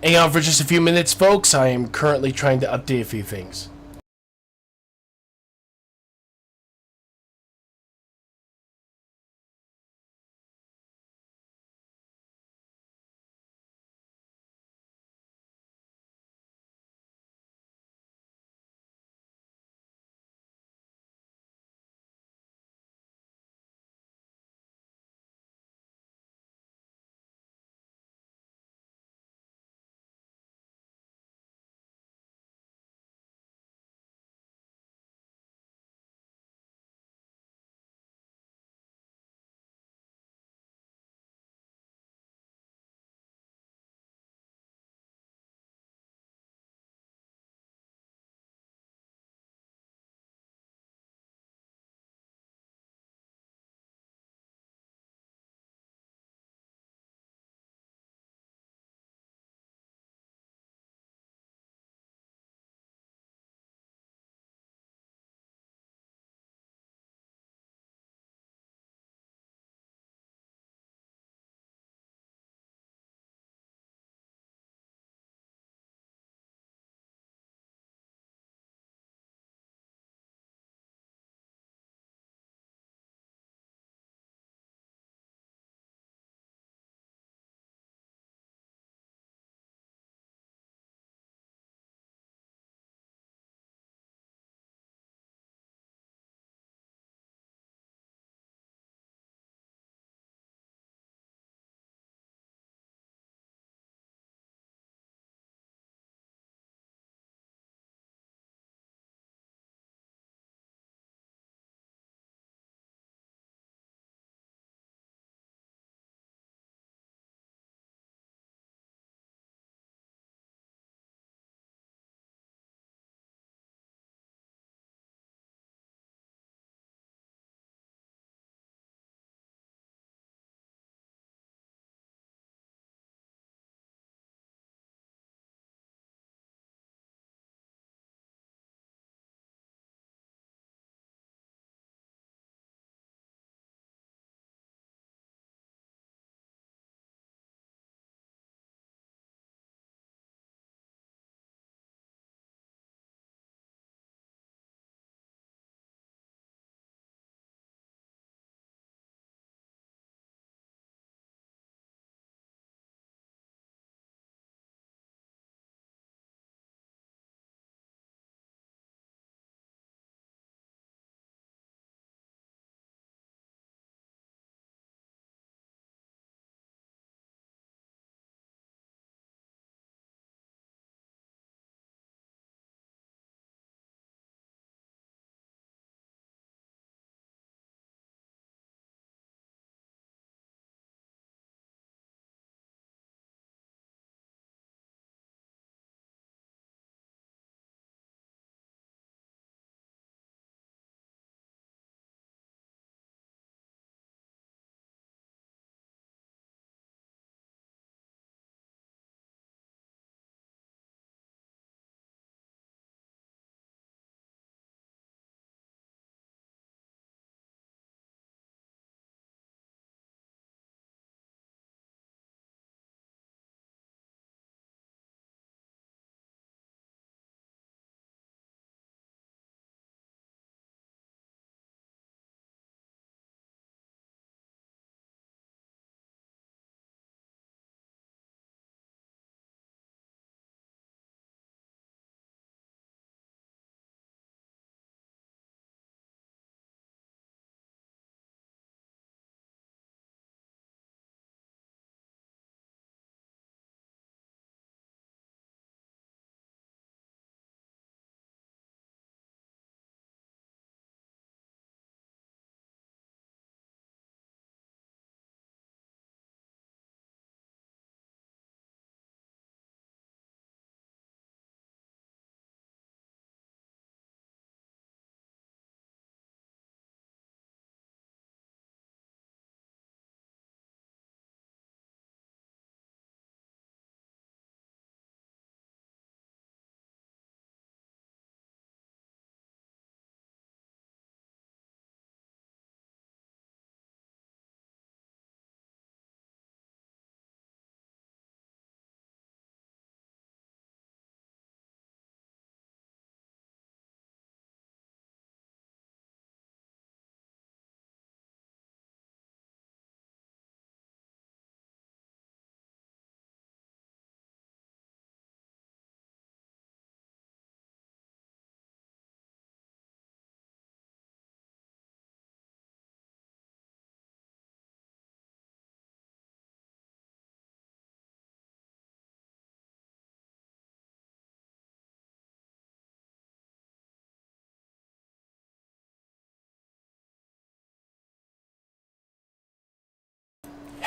Hang on for just a few minutes, folks. I am currently trying to update a few things.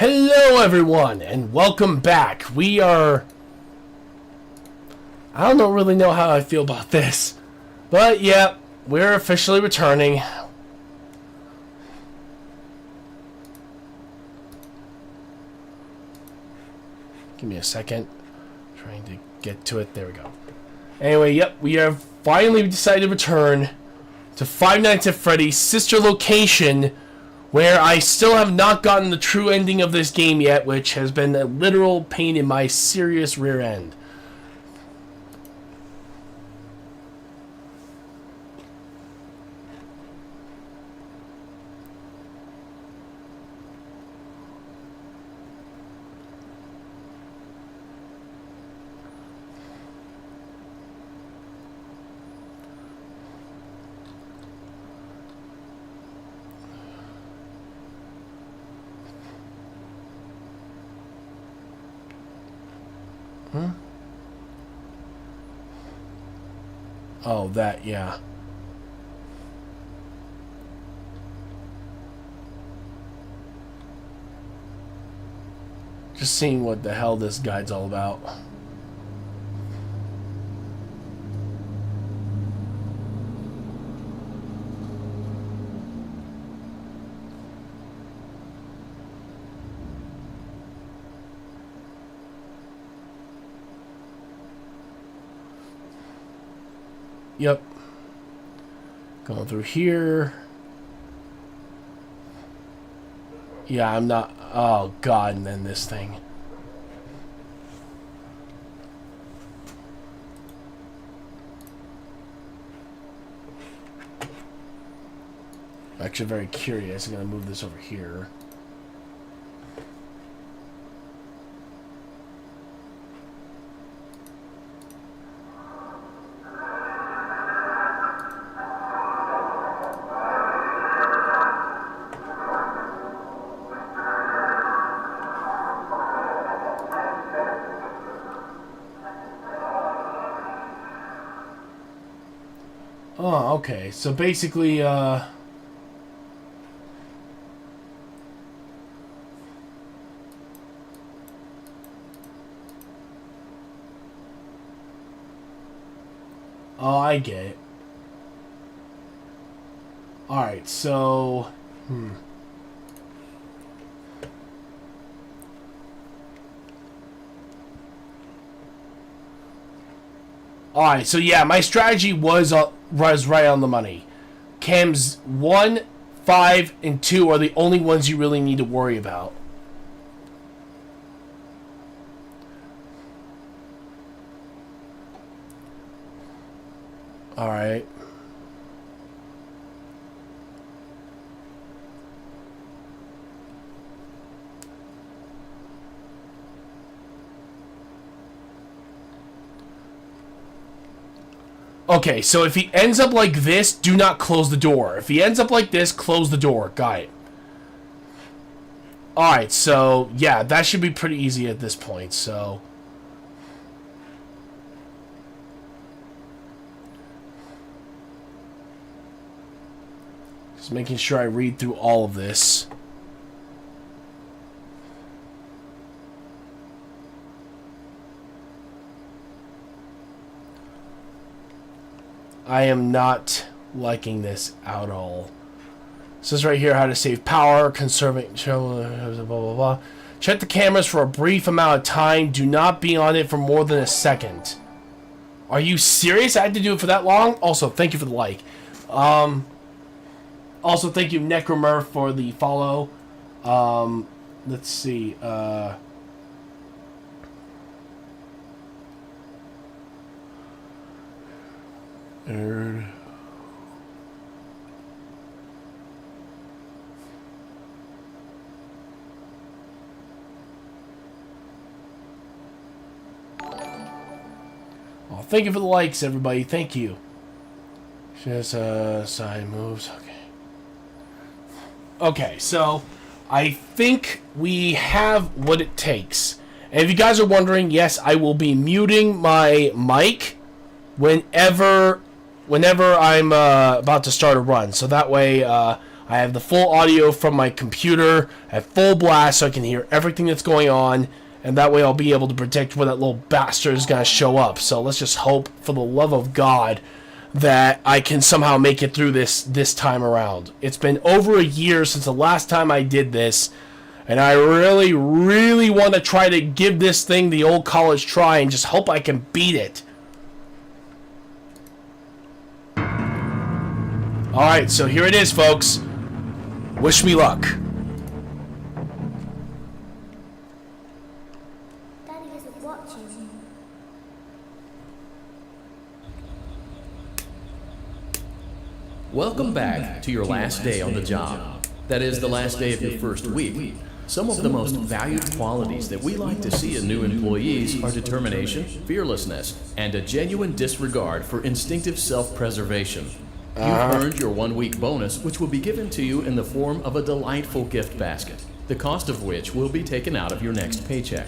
Hello everyone, and welcome back. I don't really know how I feel about this, but yeah, we're officially returning. Give me a second. Trying to get to it. There we go. Anyway, yep, we have finally decided to return to Five Nights at Freddy's sister location, where I still have not gotten the true ending of this game yet, which has been a literal pain in my serious rear end. Oh, that, yeah. Just seeing what the hell this guide's all about. Yep. Going through here. Yeah, I'm not... Oh, God, and then this thing. I'm actually very curious. I'm going to move this over here. Oh, okay. So basically, oh, I get it. Alright, so... Alright, so yeah, my strategy was right on the money. Cams 1, 5, and 2 are the only ones you really need to worry about. Alright. Okay, so if he ends up like this, do not close the door. If he ends up like this, close the door. Got it. Alright, so, yeah, that should be pretty easy at this point, so... Just making sure I read through all of this. I am not liking this at all. It says right here how to save power, conserving, blah, blah, blah. Check the cameras for a brief amount of time. Do not be on it for more than a second. Are you serious? I had to do it for that long? Also, thank you for the like. Also, thank you, Necromer, for the follow. Let's see. Nerd. Well, thank you for the likes, everybody. Thank you. Just side moves. Okay. Okay, so I think we have what it takes. And if you guys are wondering, yes, I will be muting my mic whenever I'm about to start a run, so that way I I have the full audio from my computer at full blast so I can hear everything that's going on, and that way I'll be able to predict when that little bastard is going to show up. So let's just hope, for the love of God, that I can somehow make it through this time around. It's been over a year since the last time I did this, and I really, really want to try to give this thing the old college try and just hope I can beat it. Alright, so here it is, folks. Wish me luck. Daddy isn't watching. Welcome back to your last day on the job. That is the last day of your first week. Some of the most valued qualities that we like to see in new employees are determination, fearlessness, and a genuine disregard for instinctive self-preservation. You've earned your 1-week bonus, which will be given to you in the form of a delightful gift basket, the cost of which will be taken out of your next paycheck.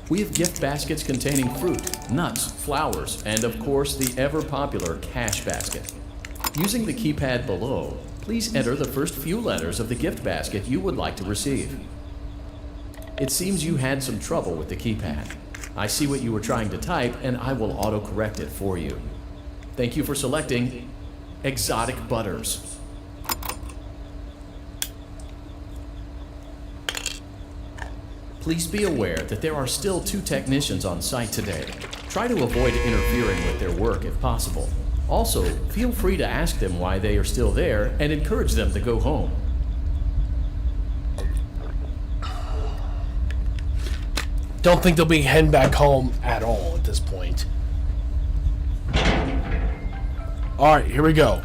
We have gift baskets containing fruit, nuts, flowers, and of course the ever-popular cash basket. Using the keypad below, please enter the first few letters of the gift basket you would like to receive. It seems you had some trouble with the keypad. I see what you were trying to type, and I will auto-correct it for you. Thank you for selecting Exotic Butters. Please be aware that there are still 2 technicians on site today. Try to avoid interfering with their work if possible. Also, feel free to ask them why they are still there and encourage them to go home. Don't think they'll be heading back home at all at this point. Alright, here we go.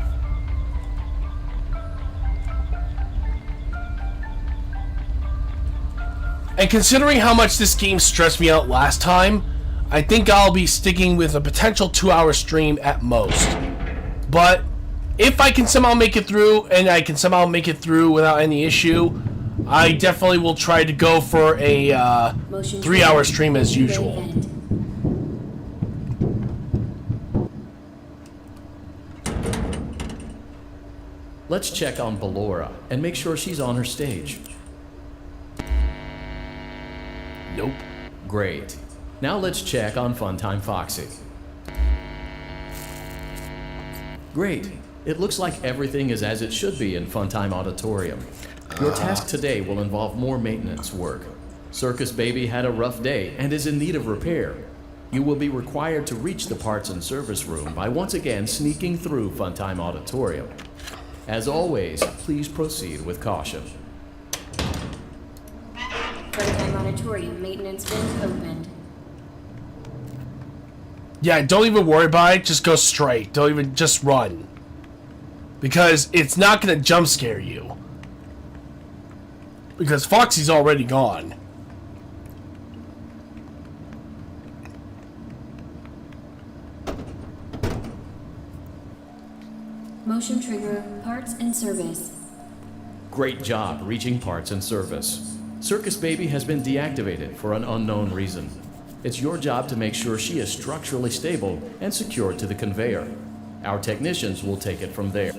And considering how much this game stressed me out last time, I think I'll be sticking with a potential 2-hour stream at most. But if I can somehow make it through, and I can somehow make it through without any issue, I definitely will try to go for a 3-hour stream as usual. Let's check on Ballora and make sure she's on her stage. Nope. Great. Now let's check on Funtime Foxy. Great. It looks like everything is as it should be in Funtime Auditorium. Your task today will involve more maintenance work. Circus Baby had a rough day and is in need of repair. You will be required to reach the parts and service room by once again sneaking through Funtime Auditorium. As always, please proceed with caution. Funtime Auditorium maintenance bin opened. Yeah, don't even worry about it. Just go straight. Don't even, just run. Because it's not going to jump scare you. Because Foxy's already gone. Motion trigger, parts and service. Great job reaching parts and service. Circus Baby has been deactivated for an unknown reason. It's your job to make sure she is structurally stable and secured to the conveyor. Our technicians will take it from there.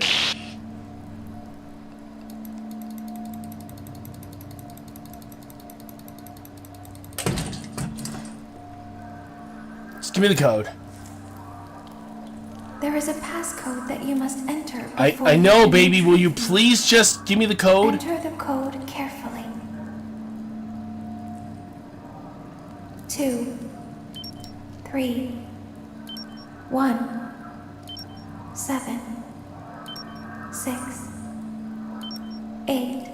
Just give me the code. There is a passcode that you must enter. I know, baby. Will you please just give me the code? Enter the code carefully. 2, 3, 1, 7, 6, 8,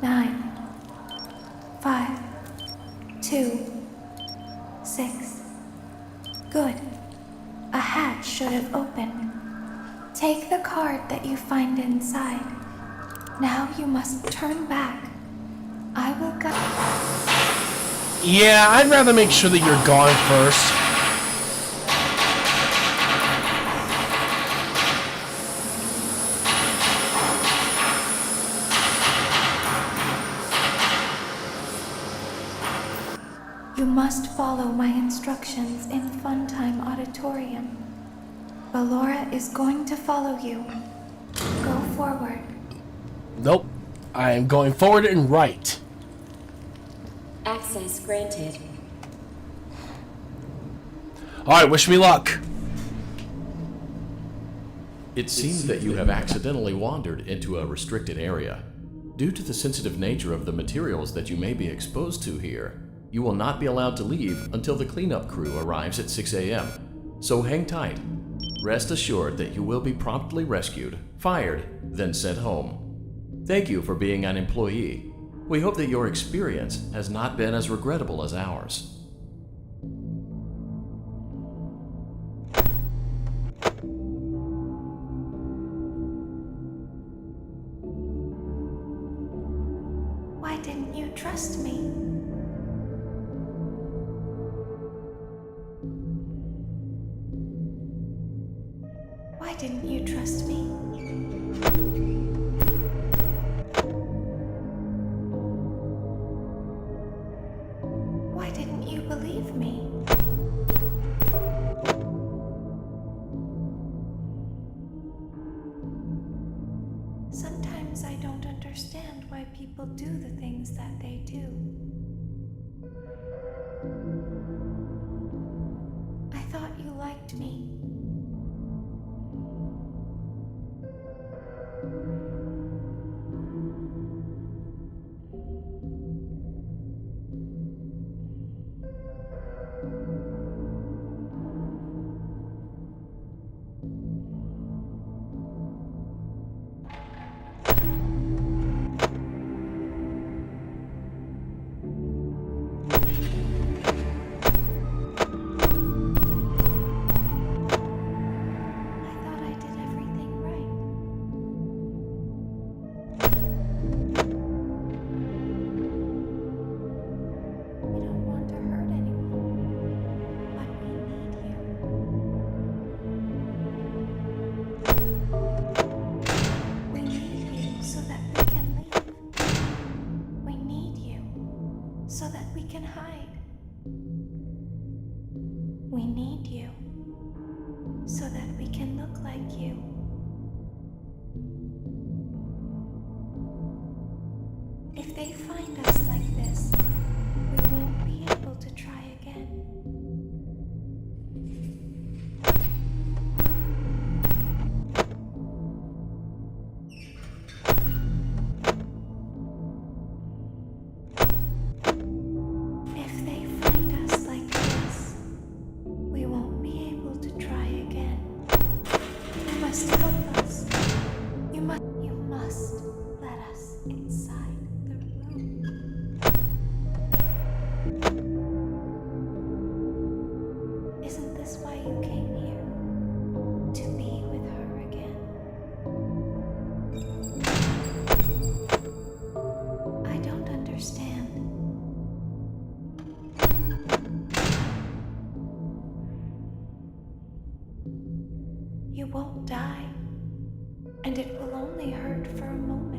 9, 5, 2, 6. Good. A hatch should have opened. Take the card that you find inside. Now you must turn back. I will guide. Yeah, I'd rather make sure that you're gone first. You must follow my instructions in Funtime Auditorium. Ballora is going to follow you. Go forward. Nope. I am going forward and right. Access granted. Alright, wish me luck. It seems that you have accidentally wandered into a restricted area. Due to the sensitive nature of the materials that you may be exposed to here, you will not be allowed to leave until the cleanup crew arrives at 6 a.m. So hang tight. Rest assured that you will be promptly rescued, fired, then sent home. Thank you for being an employee. We hope that your experience has not been as regrettable as ours. Why didn't you trust me? Why didn't you trust me? Why didn't you believe me? Sometimes I don't understand why people do the things that they do. I thought you liked me. So that we can hide. We need you so that we can look like you. If they find us like this, we won't be able to try again. You won't die, and it will only hurt for a moment.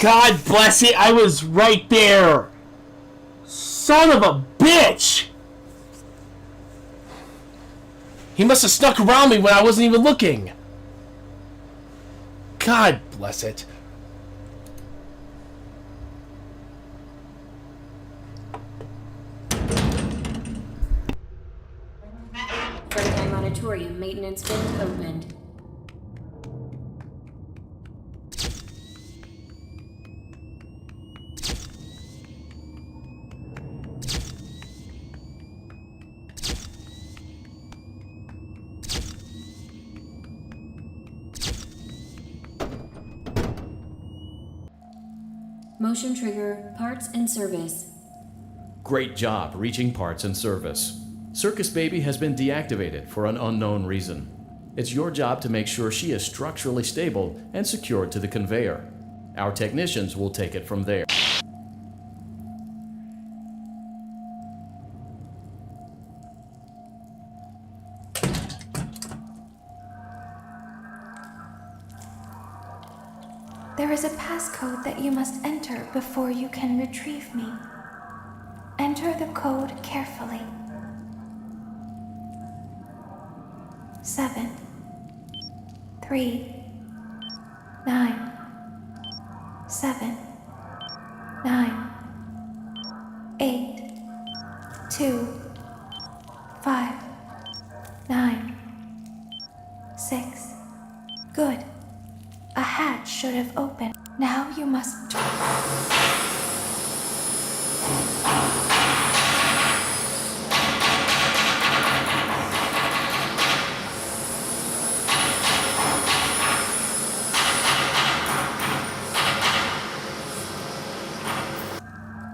God bless it, I was right there. Son of a bitch! He must have snuck around me when I wasn't even looking. God bless it. Frontline Auditorium maintenance vent opened. Motion trigger, parts and service. Great job reaching parts and service. Circus Baby has been deactivated for an unknown reason. It's your job to make sure she is structurally stable and secured to the conveyor. Our technicians will take it from there. There is a passcode that you must enter before you can retrieve me. Enter the code carefully. 7 3 9 7 9 8 2 5 9 6. Good. A hatch should have opened. Now you must...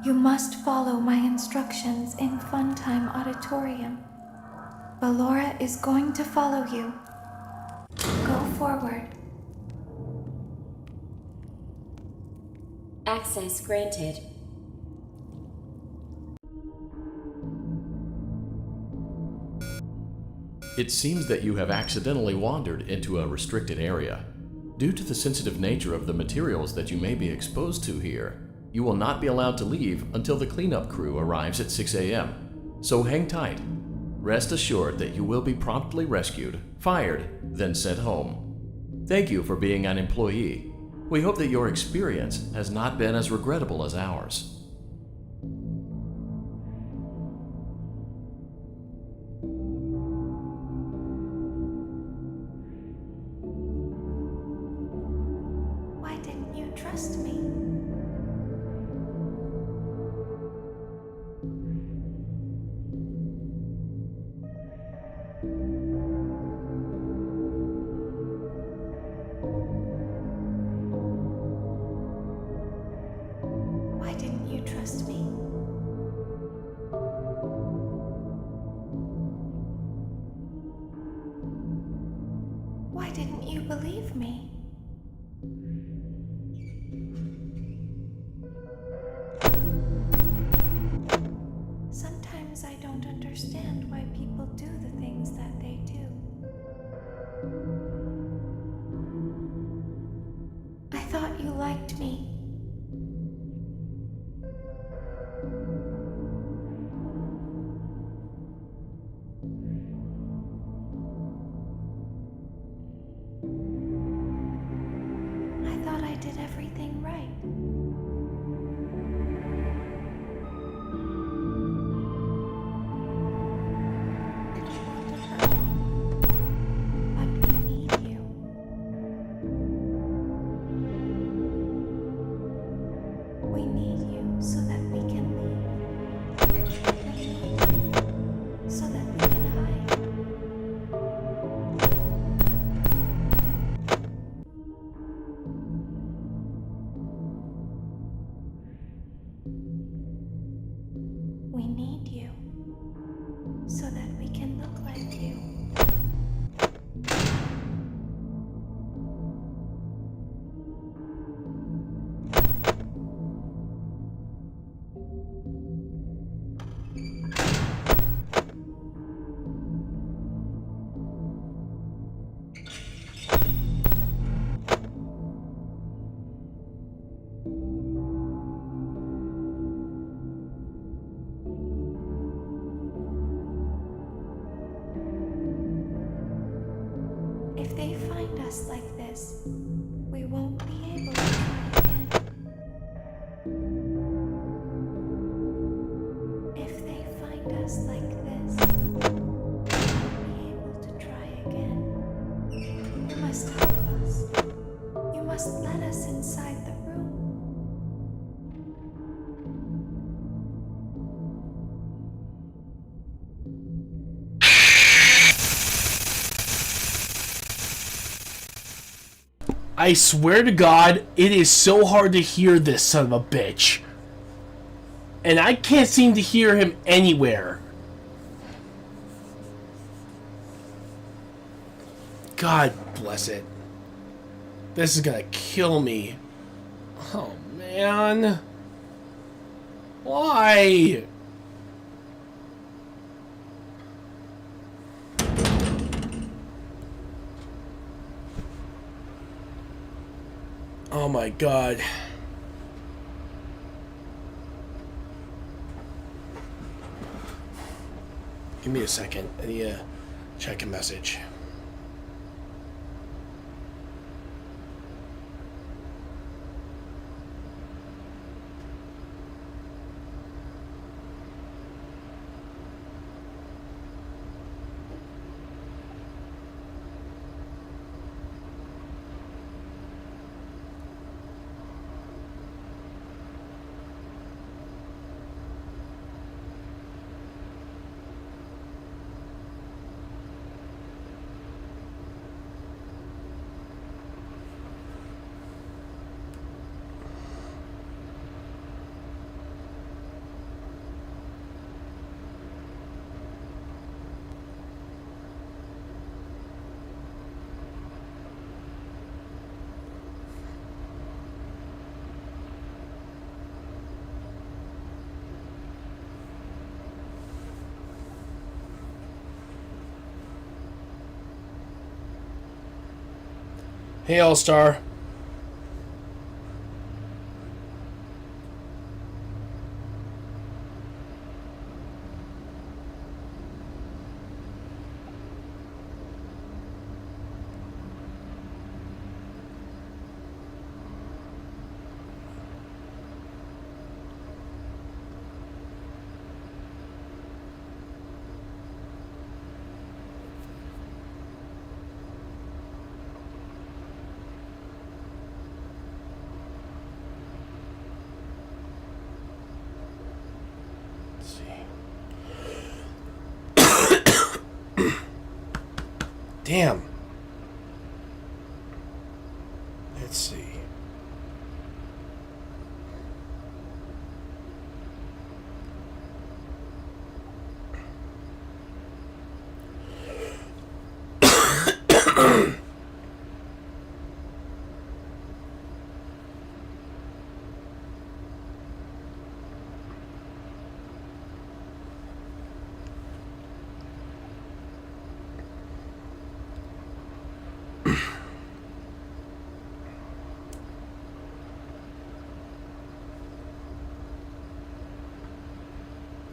You must follow my instructions in Funtime Auditorium. Ballora is going to follow you. Go forward. Access granted. It seems that you have accidentally wandered into a restricted area. Due to the sensitive nature of the materials that you may be exposed to here, you will not be allowed to leave until the cleanup crew arrives at 6 a.m. So hang tight. Rest assured that you will be promptly rescued, fired, then sent home. Thank you for being an employee. We hope that your experience has not been as regrettable as ours. Why didn't you trust me? Why didn't you trust me? Why didn't you believe me? Sometimes I don't understand why people do the things that they do. I thought you liked me. I thought I did everything right. But we need you. We need you so that we can leave. We need you so that we can hide. We need you so that we can look like you. us like this. Be able to try again. You must help us. You must let us inside the room. I swear to God, it is so hard to hear this son of a bitch. And I can't seem to hear him anywhere. God bless it. This is gonna kill me. Oh, man. Why? Oh my God. Give me a second. I need to check a message. Hey, All-Star. Damn. Let's see.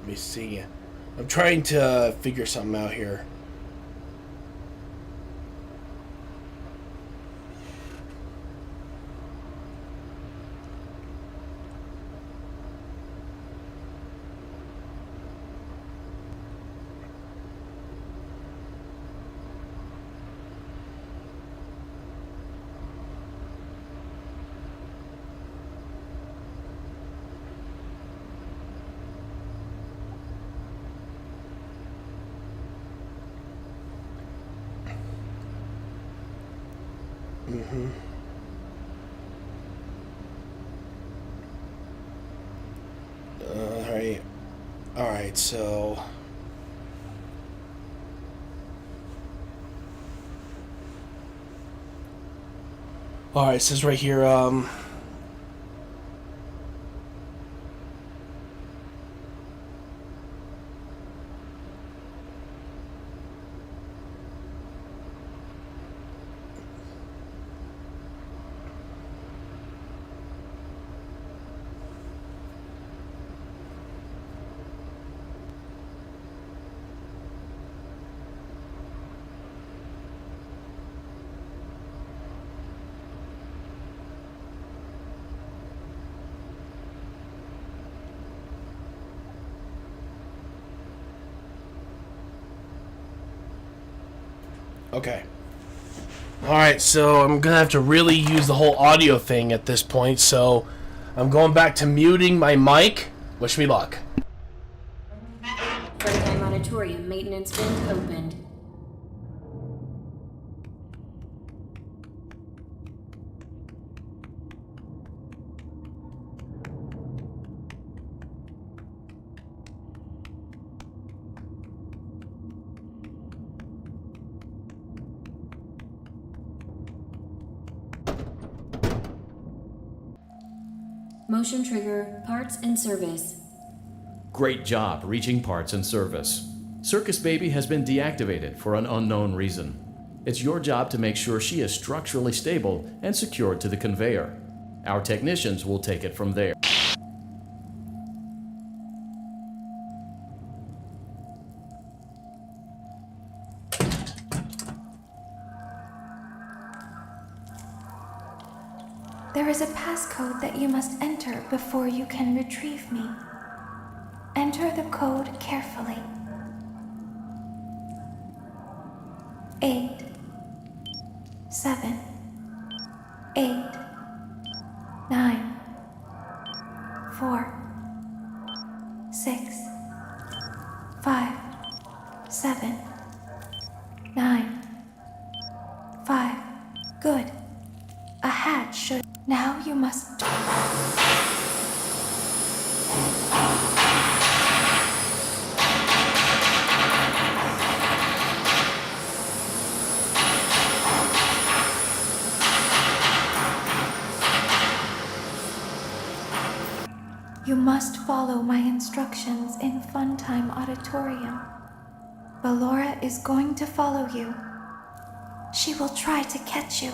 Let me see. I'm trying to figure something out here. Alright, so... Alright, it says right here, Okay. Alright, so I'm gonna have to really use the whole audio thing at this point, so I'm going back to muting my mic. Wish me luck. Freddy Auditorium maintenance vent opened. Motion trigger, parts and service. Great job reaching parts and service. Circus Baby has been deactivated for an unknown reason. It's your job to make sure she is structurally stable and secured to the conveyor. Our technicians will take it from there. There is a passcode that you must enter before you can retrieve me. Enter the code carefully. 8 7 8 9 4 6 5 7 9 5. Good. A hatch should. Now you must. You must follow my instructions in Funtime Auditorium. Ballora is going to follow you. She will try to catch you.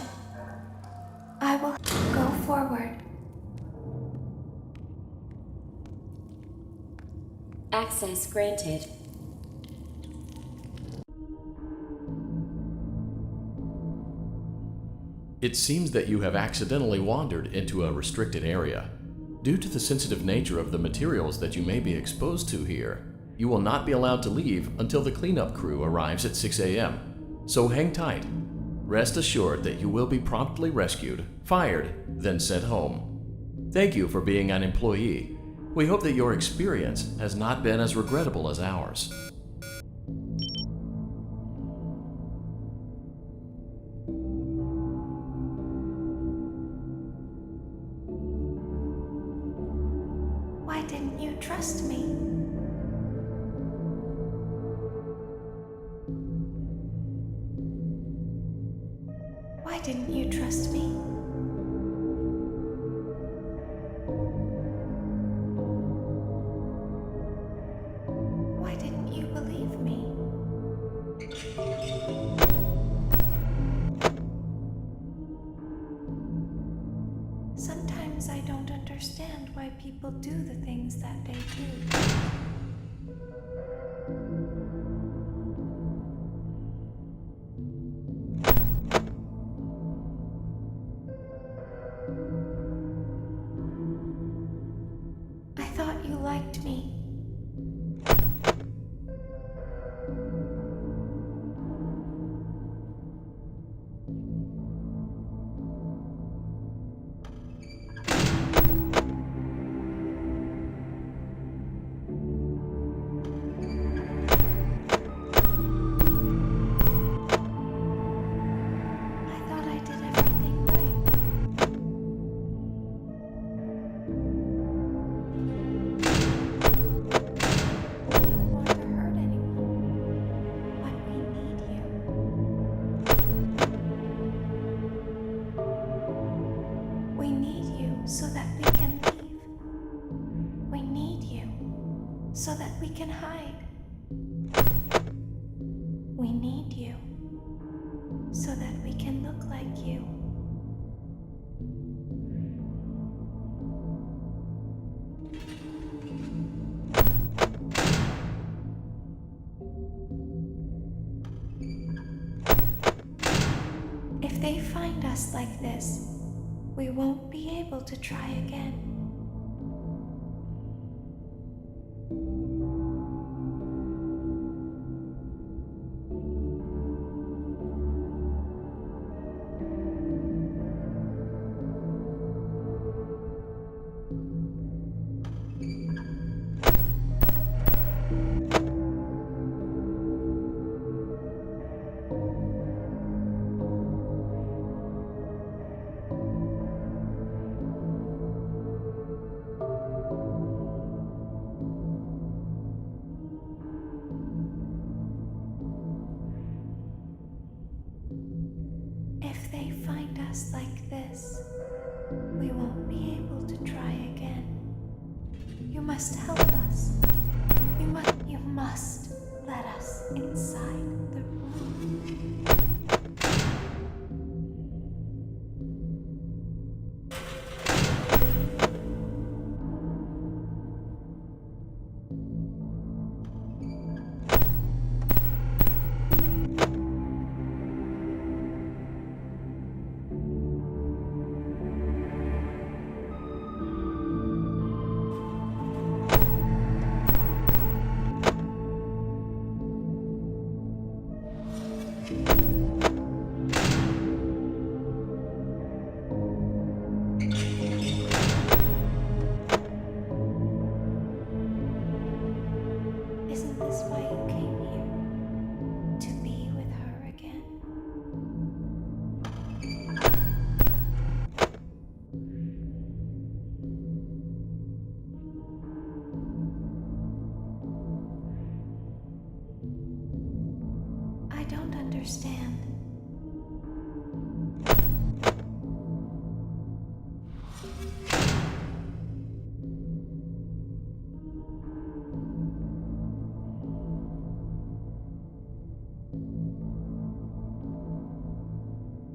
I will go forward. Access granted. It seems that you have accidentally wandered into a restricted area. Due to the sensitive nature of the materials that you may be exposed to here, you will not be allowed to leave until the cleanup crew arrives at 6 a.m. So hang tight. Rest assured that you will be promptly rescued, fired, then sent home. Thank you for being an employee. We hope that your experience has not been as regrettable as ours. Why didn't you trust me? Why didn't you trust me? Why didn't you believe me? Sometimes I don't understand why people do the things that they do. I thought you liked me. I thought I did everything right. I don't want to hurt anyone, but we need you. We need you so that we can leave. We need you so that we can hide. We need you so that we can look like you. If they find us like this, we won't be able to try again. us like this, we won't be able to try again. You must help us. You must let us inside the room. Isn't this why you came here? To be with her again? I don't understand.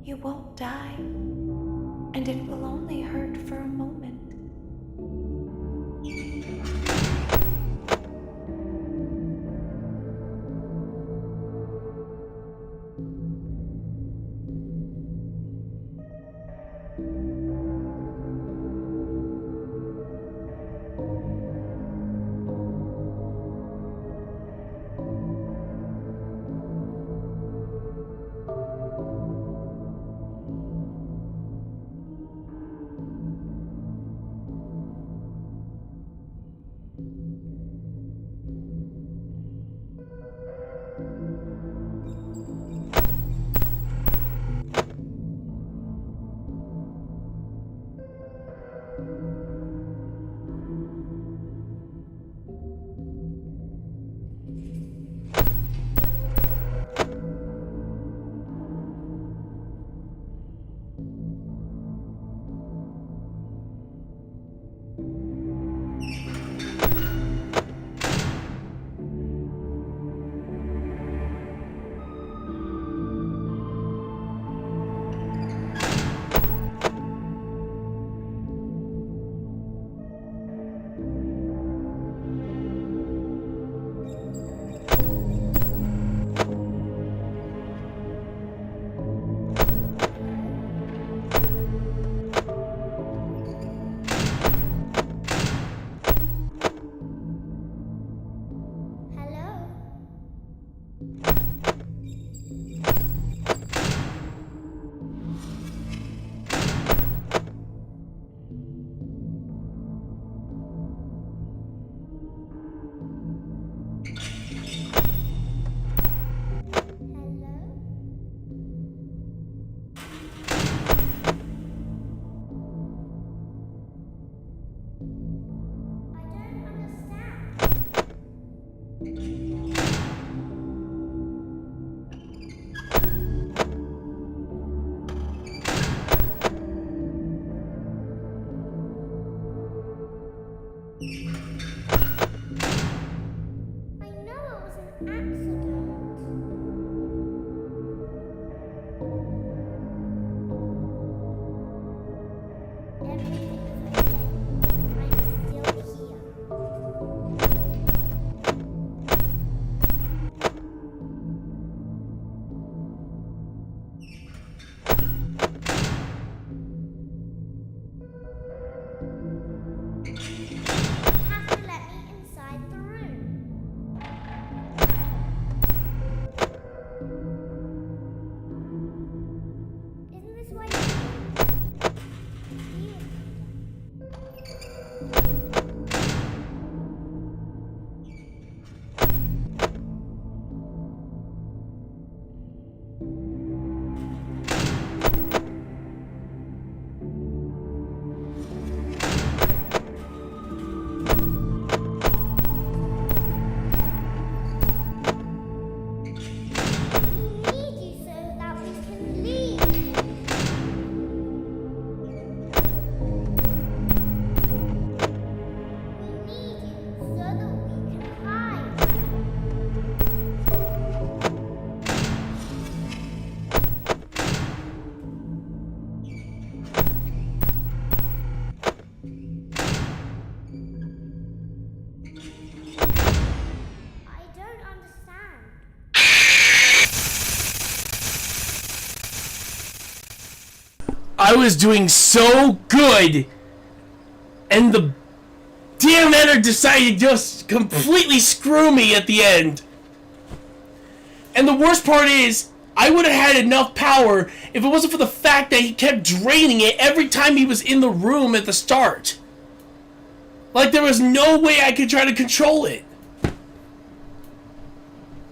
You won't die, and it will only hurt for a moment. Have I don't understand. I was doing so good, and the damn editor decided to just completely screw me at the end. And the worst part is, I would have had enough power if it wasn't for the fact that he kept draining it every time he was in the room at the start. Like, there was no way I could try to control it.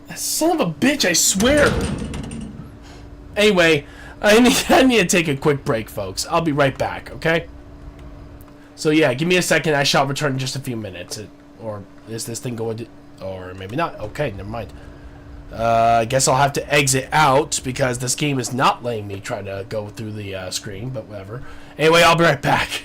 That son of a bitch, I swear. Anyway, I need to take a quick break, folks. I'll be right back, okay? So yeah, give me a second. I shall return in just a few minutes. Or is this thing going to... Or maybe not. Okay, never mind. I guess I'll have to exit out because this game is not letting me try to go through the screen, but whatever. Anyway, I'll be right back.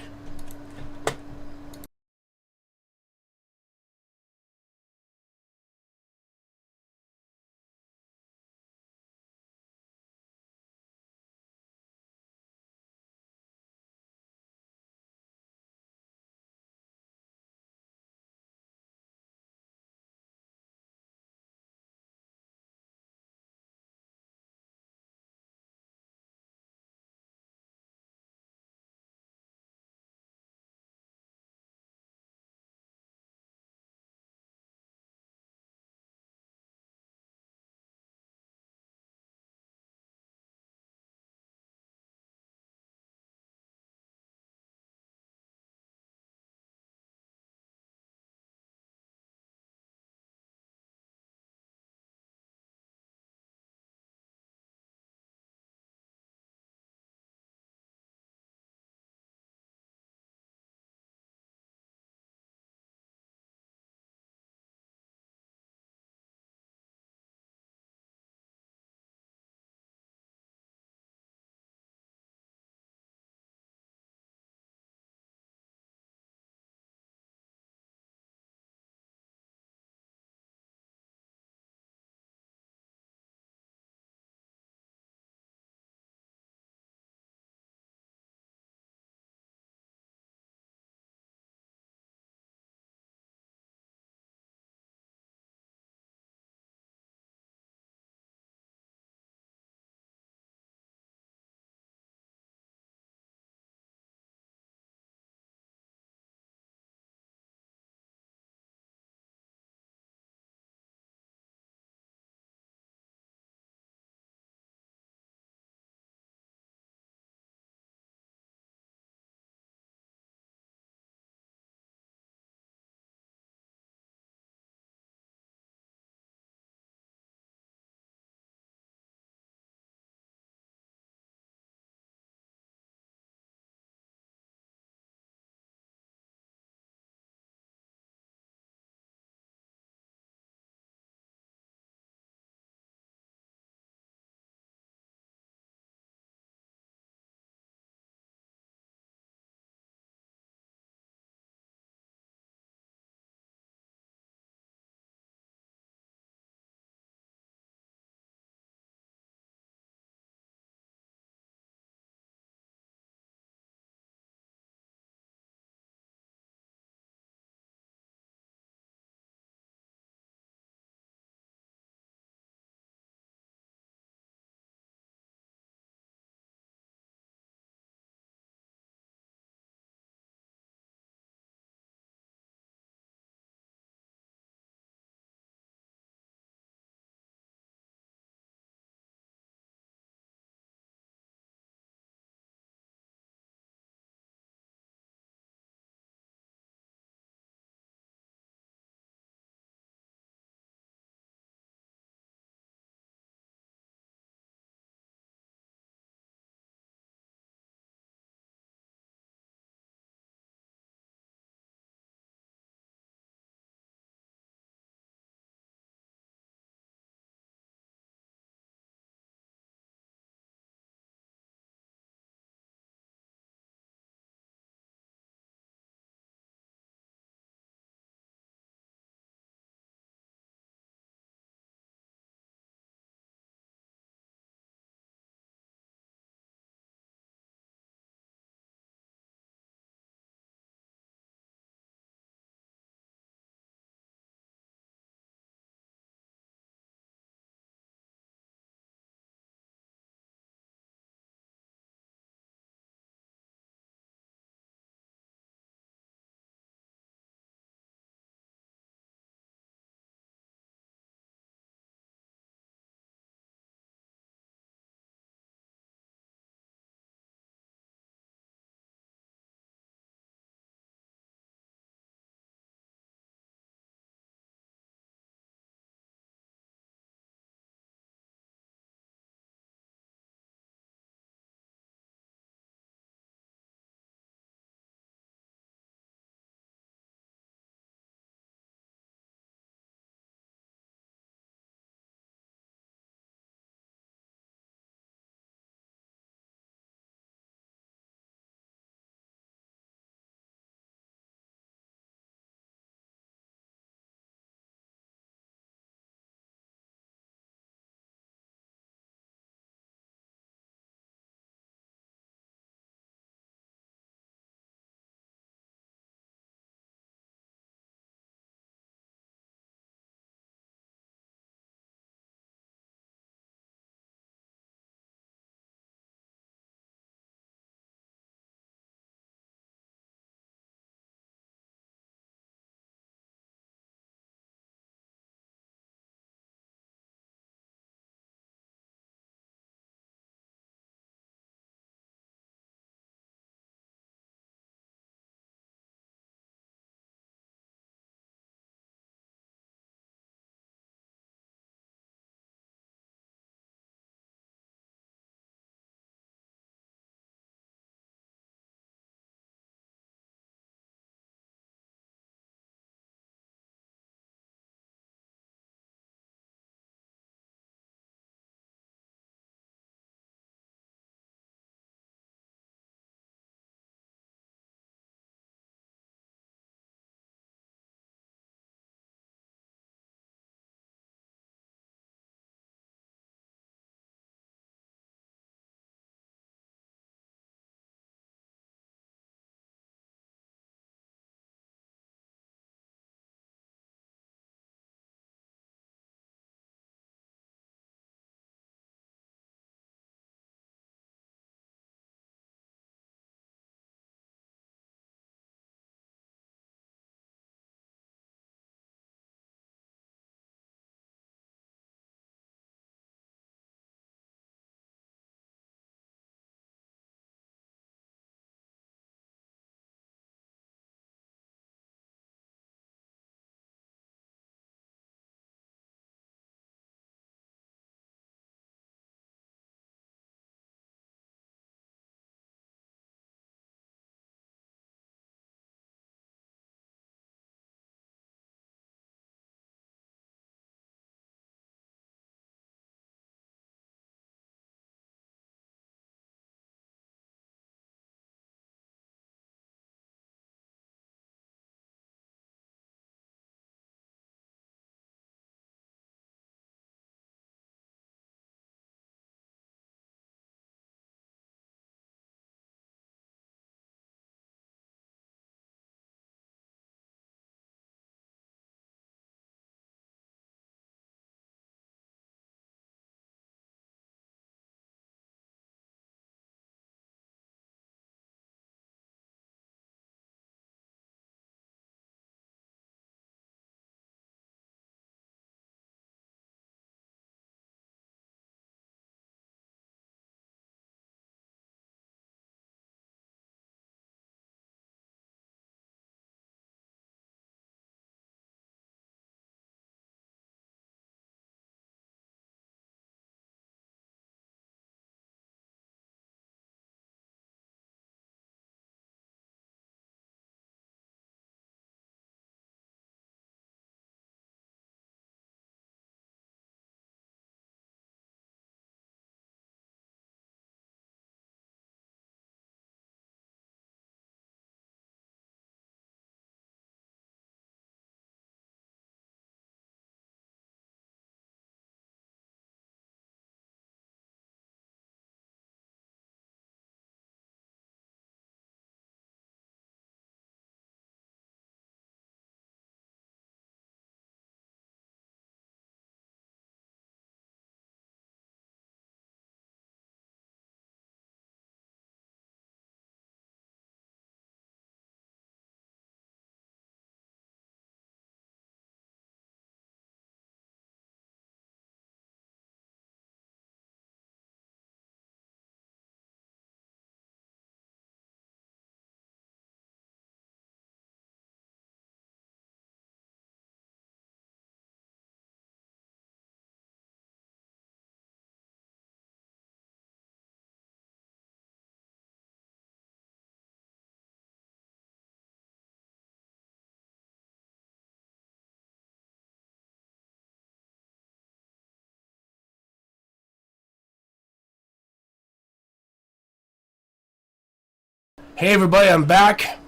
Hey everybody, I'm back.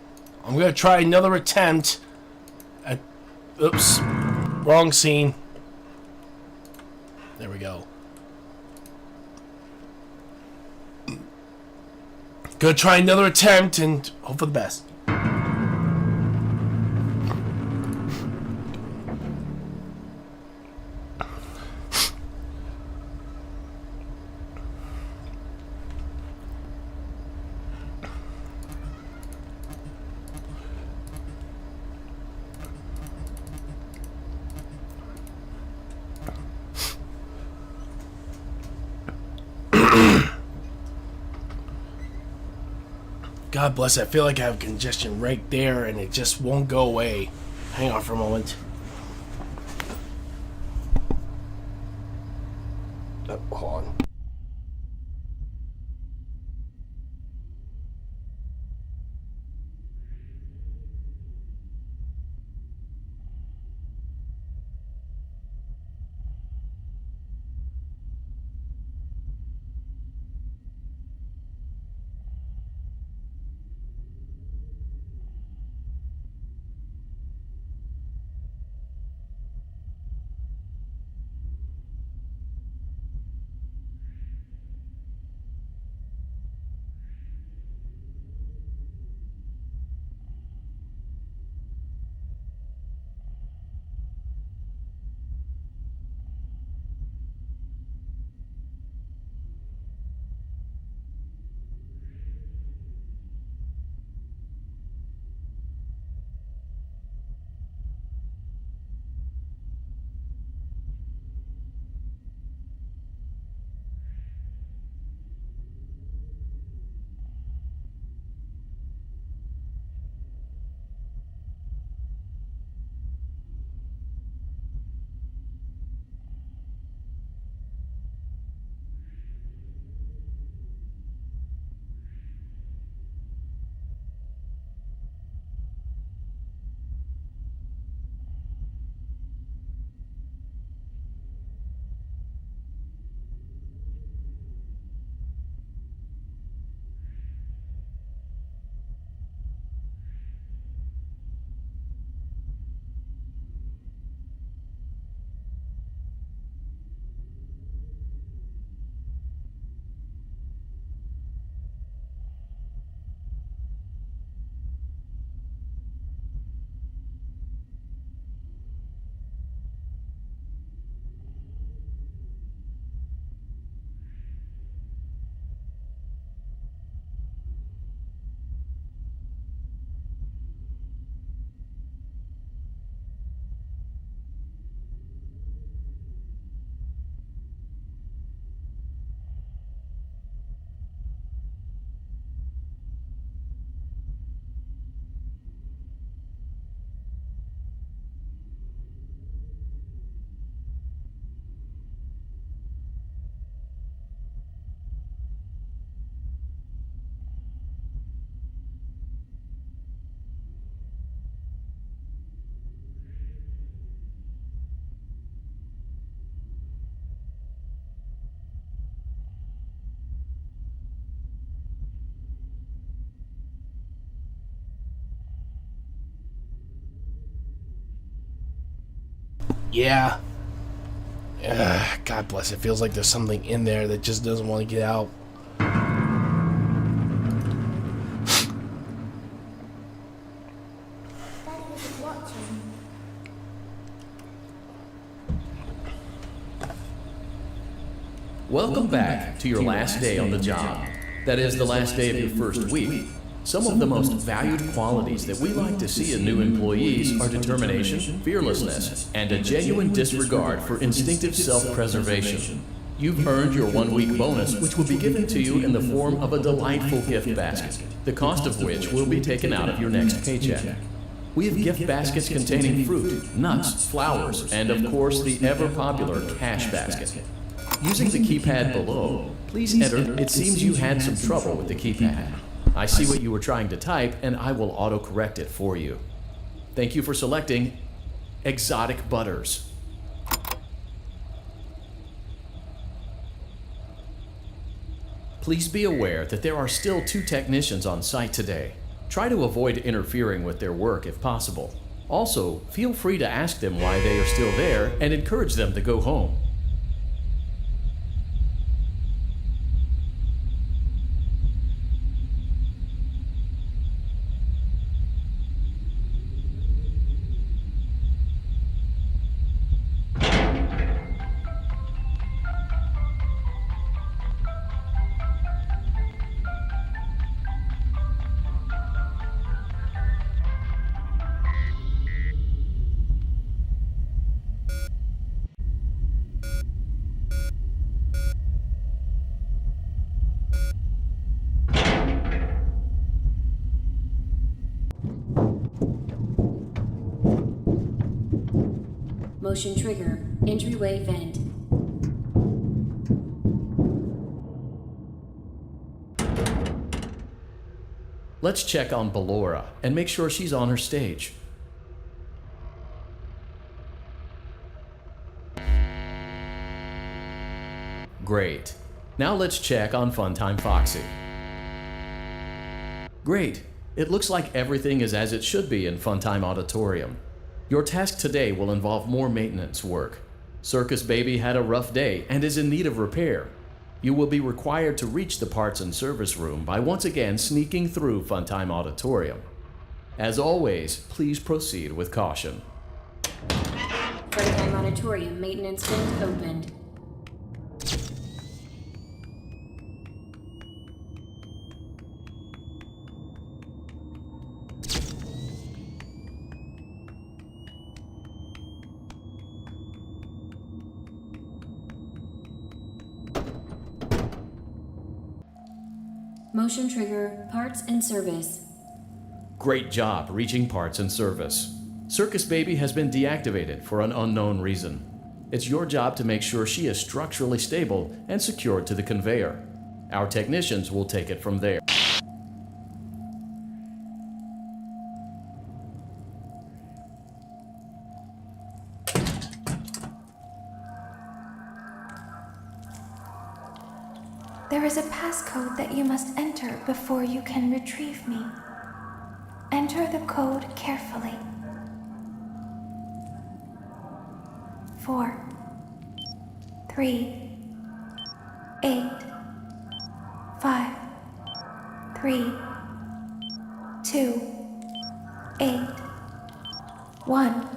I'm gonna try another attempt at... Oops. Wrong scene. There we go. Gonna try another attempt and hope for the best. God bless it. I feel like I have congestion right there and it just won't go away. Hang on for a moment. Oh, hold on. Yeah. God bless it. Feels like there's something in there that just doesn't want to get out. Welcome back to your last day on the job. That is the last day of your first week. Some of the most valued qualities that we like to see in new employees are determination, fearlessness, and a genuine disregard for instinctive self-preservation. You've earned your 1-week bonus, which will be given to you in the form of a delightful gift basket, the cost of which will be taken out of your next paycheck. We have gift baskets containing fruit, nuts, flowers, and of course the ever-popular cash basket. Using the keypad below, please enter. It seems you had some trouble with the keypad. I see what you were trying to type, and I will auto-correct it for you. Thank you for selecting Exotic Butters. Please be aware that there are still 2 technicians on site today. Try to avoid interfering with their work if possible. Also, feel free to ask them why they are still there and encourage them to go home. Motion trigger. Entryway vent. Let's check on Ballora and make sure she's on her stage. Great. Now let's check on Funtime Foxy. Great. It looks like everything is as it should be in Funtime Auditorium. Your task today will involve more maintenance work. Circus Baby had a rough day and is in need of repair. You will be required to reach the parts and service room by once again sneaking through Funtime Auditorium. As always, please proceed with caution. Funtime Auditorium maintenance vent opened. Motion trigger. Parts and service. Great job reaching parts and service. Circus Baby has been deactivated for an unknown reason. It's your job to make sure she is structurally stable and secured to the conveyor. Our technicians will take it from there. There is a passcode that you must enter before you can retrieve me. Enter the code carefully. 4, 3, 8, 5, 3, 2, 8, 1,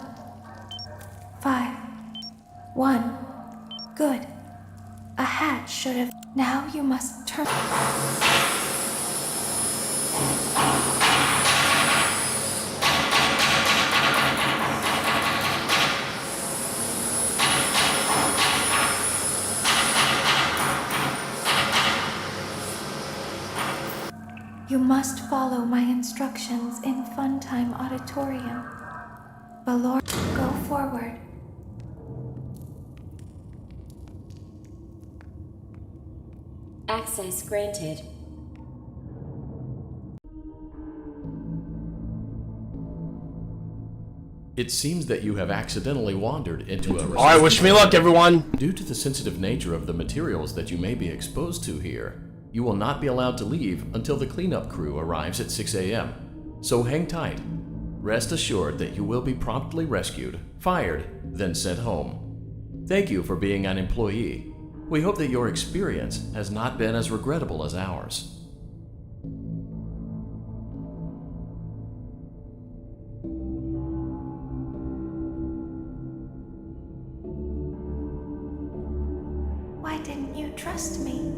5, 1. Good. A hatch should have. Now you must turn. You must follow my instructions in Funtime Auditorium. Ballora, go forward. Access granted. It seems that you have accidentally wandered into a... Alright, wish me luck, everyone. Due to the sensitive nature of the materials that you may be exposed to here, you will not be allowed to leave until the cleanup crew arrives at 6 a.m. So hang tight. Rest assured that you will be promptly rescued, fired, then sent home. Thank you for being an employee. We hope that your experience has not been as regrettable as ours. Why didn't you trust me?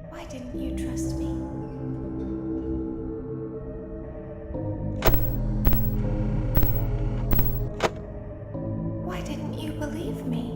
Why didn't you trust me? Why didn't you believe me?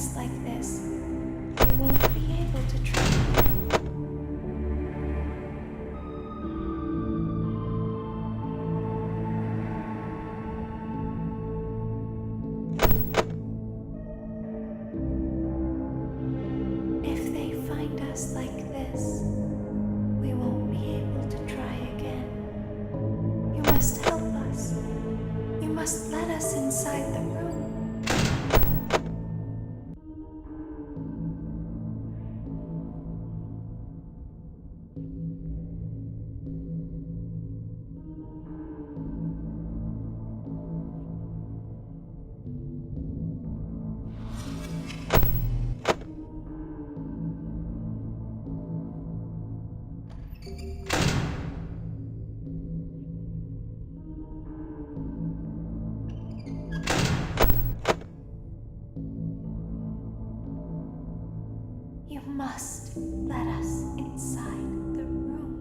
us like this, we won't be able to try again. If they find us like this, we won't be able to try again. You must help us. You must let us inside the room. You must let us inside the room.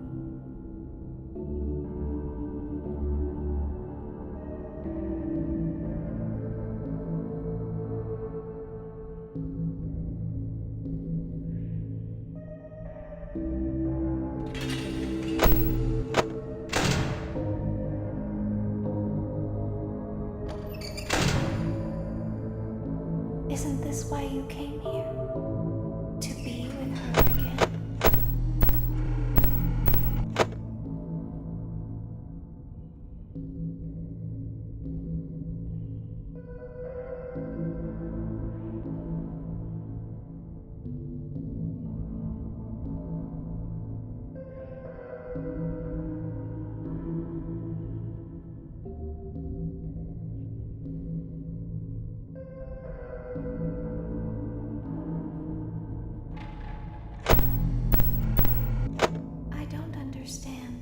Isn't this why you came here? To be with her again? I don't understand.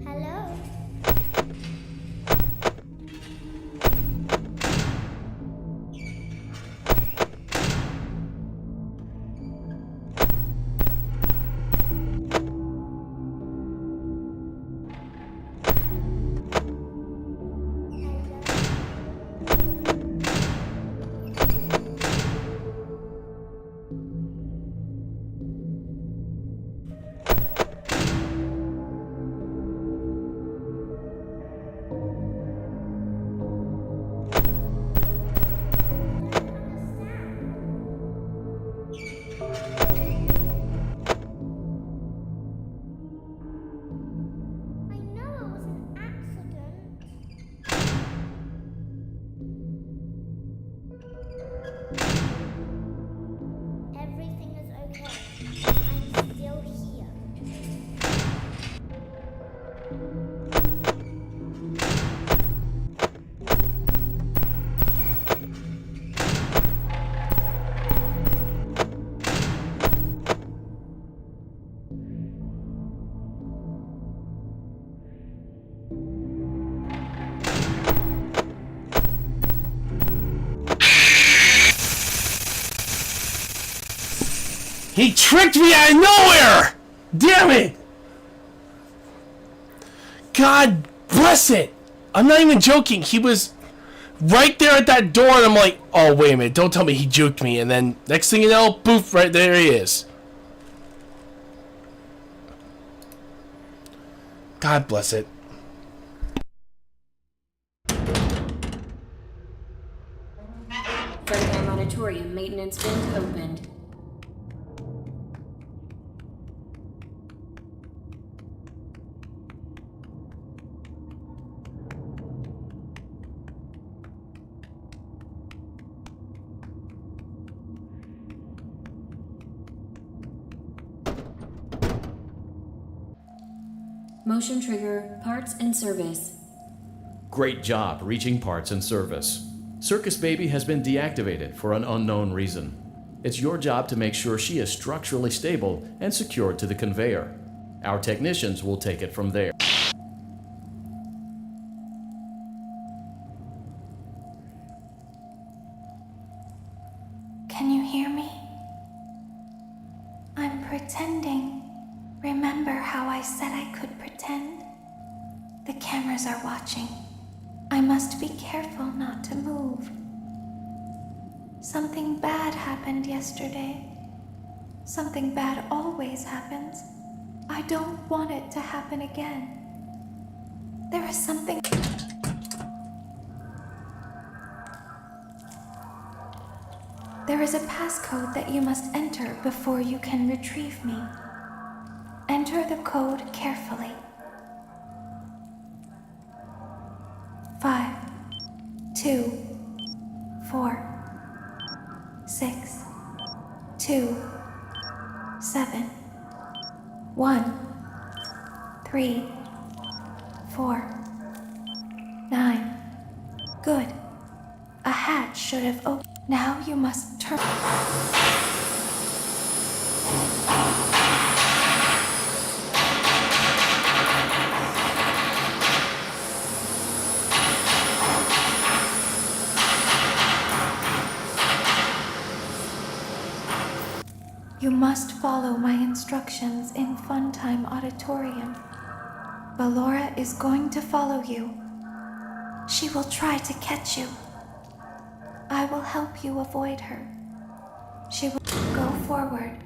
Hello? I know it was an accident. Everything is okay. I'm still here. He tricked me out of nowhere! Damn it! God bless it! I'm not even joking. He was right there at that door, and I'm like, oh, wait a minute. Don't tell me he juked me. And then, next thing you know, poof, right there he is. God bless it. Freddy Auditorium maintenance vent opened. Motion trigger, parts and service. Great job reaching parts and service. Circus Baby has been deactivated for an unknown reason. It's your job to make sure she is structurally stable and secured to the conveyor. Our technicians will take it from there. Can you hear me? I'm pretending. Remember how I said I could pretend? The cameras are watching. I must be careful not to move. Something bad happened yesterday. Something bad always happens. I don't want it to happen again. There is something... There is a passcode that you must enter before you can retrieve me. Enter the code carefully. 5, 2, 4, 6, 2, 7, 1, 3, 4, 9. Good. A hatch should have opened. Now you must turn. You must follow my instructions in Funtime Auditorium. Ballora is going to follow you. She will try to catch you. I will help you avoid her. She will go forward.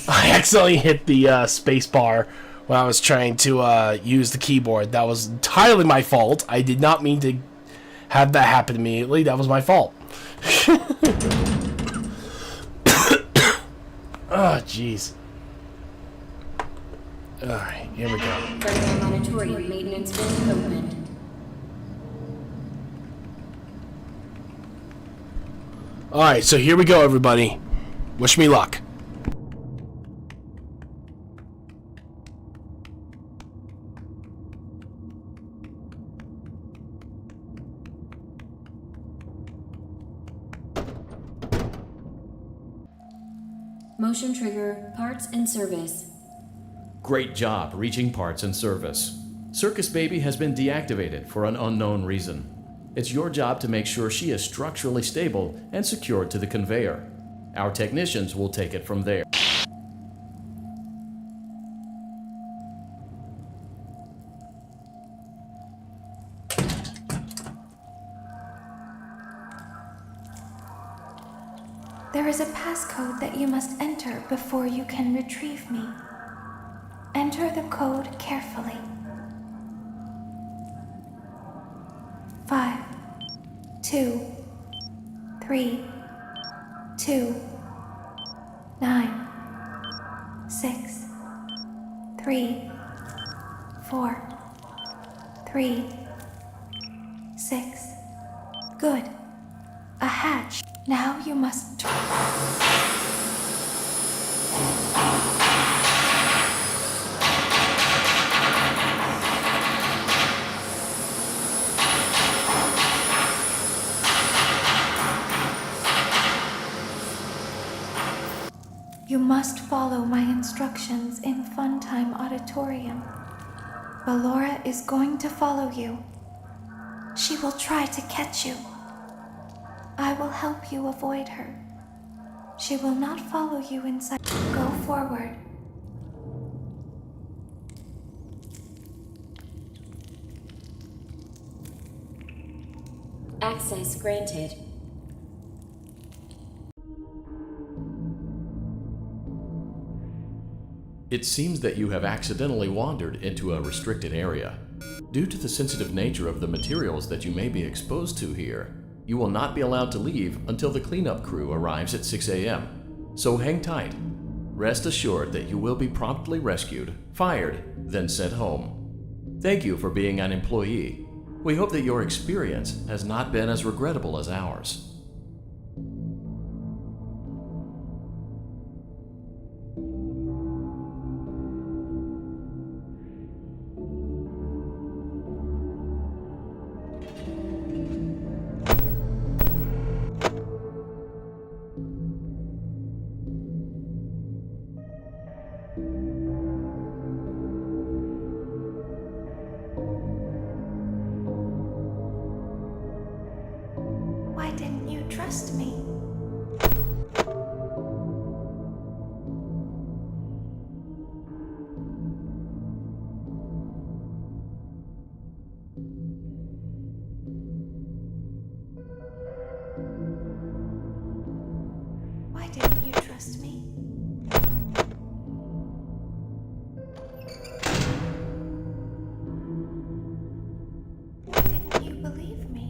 I accidentally hit the space bar when I was trying to use the keyboard. That was entirely my fault. I did not mean to have that happen immediately. That was my fault. Oh, jeez. Alright, here we go. Federal Auditorium maintenance vent opened. Alright, so here we go, everybody. Wish me luck. Motion trigger, parts and service. Great job reaching parts and service. Circus Baby has been deactivated for an unknown reason. It's your job to make sure she is structurally stable and secured to the conveyor. Our technicians will take it from there. There is a passcode that you must enter before you can retrieve me. Enter the code carefully. 5, 2, 3, 2, 9, 6, 3, 4, 3, 6. Good. A hatch. Now you must turn. You must follow my instructions in Funtime Auditorium. Ballora is going to follow you. She will try to catch you. I will help you avoid her. She will not follow you inside. Go forward. Access granted. It seems that you have accidentally wandered into a restricted area. Due to the sensitive nature of the materials that you may be exposed to here, you will not be allowed to leave until the cleanup crew arrives at 6 a.m. So hang tight. Rest assured that you will be promptly rescued, fired, then sent home. Thank you for being an employee. We hope that your experience has not been as regrettable as ours. trust me? Why didn't you trust me? Why didn't you believe me?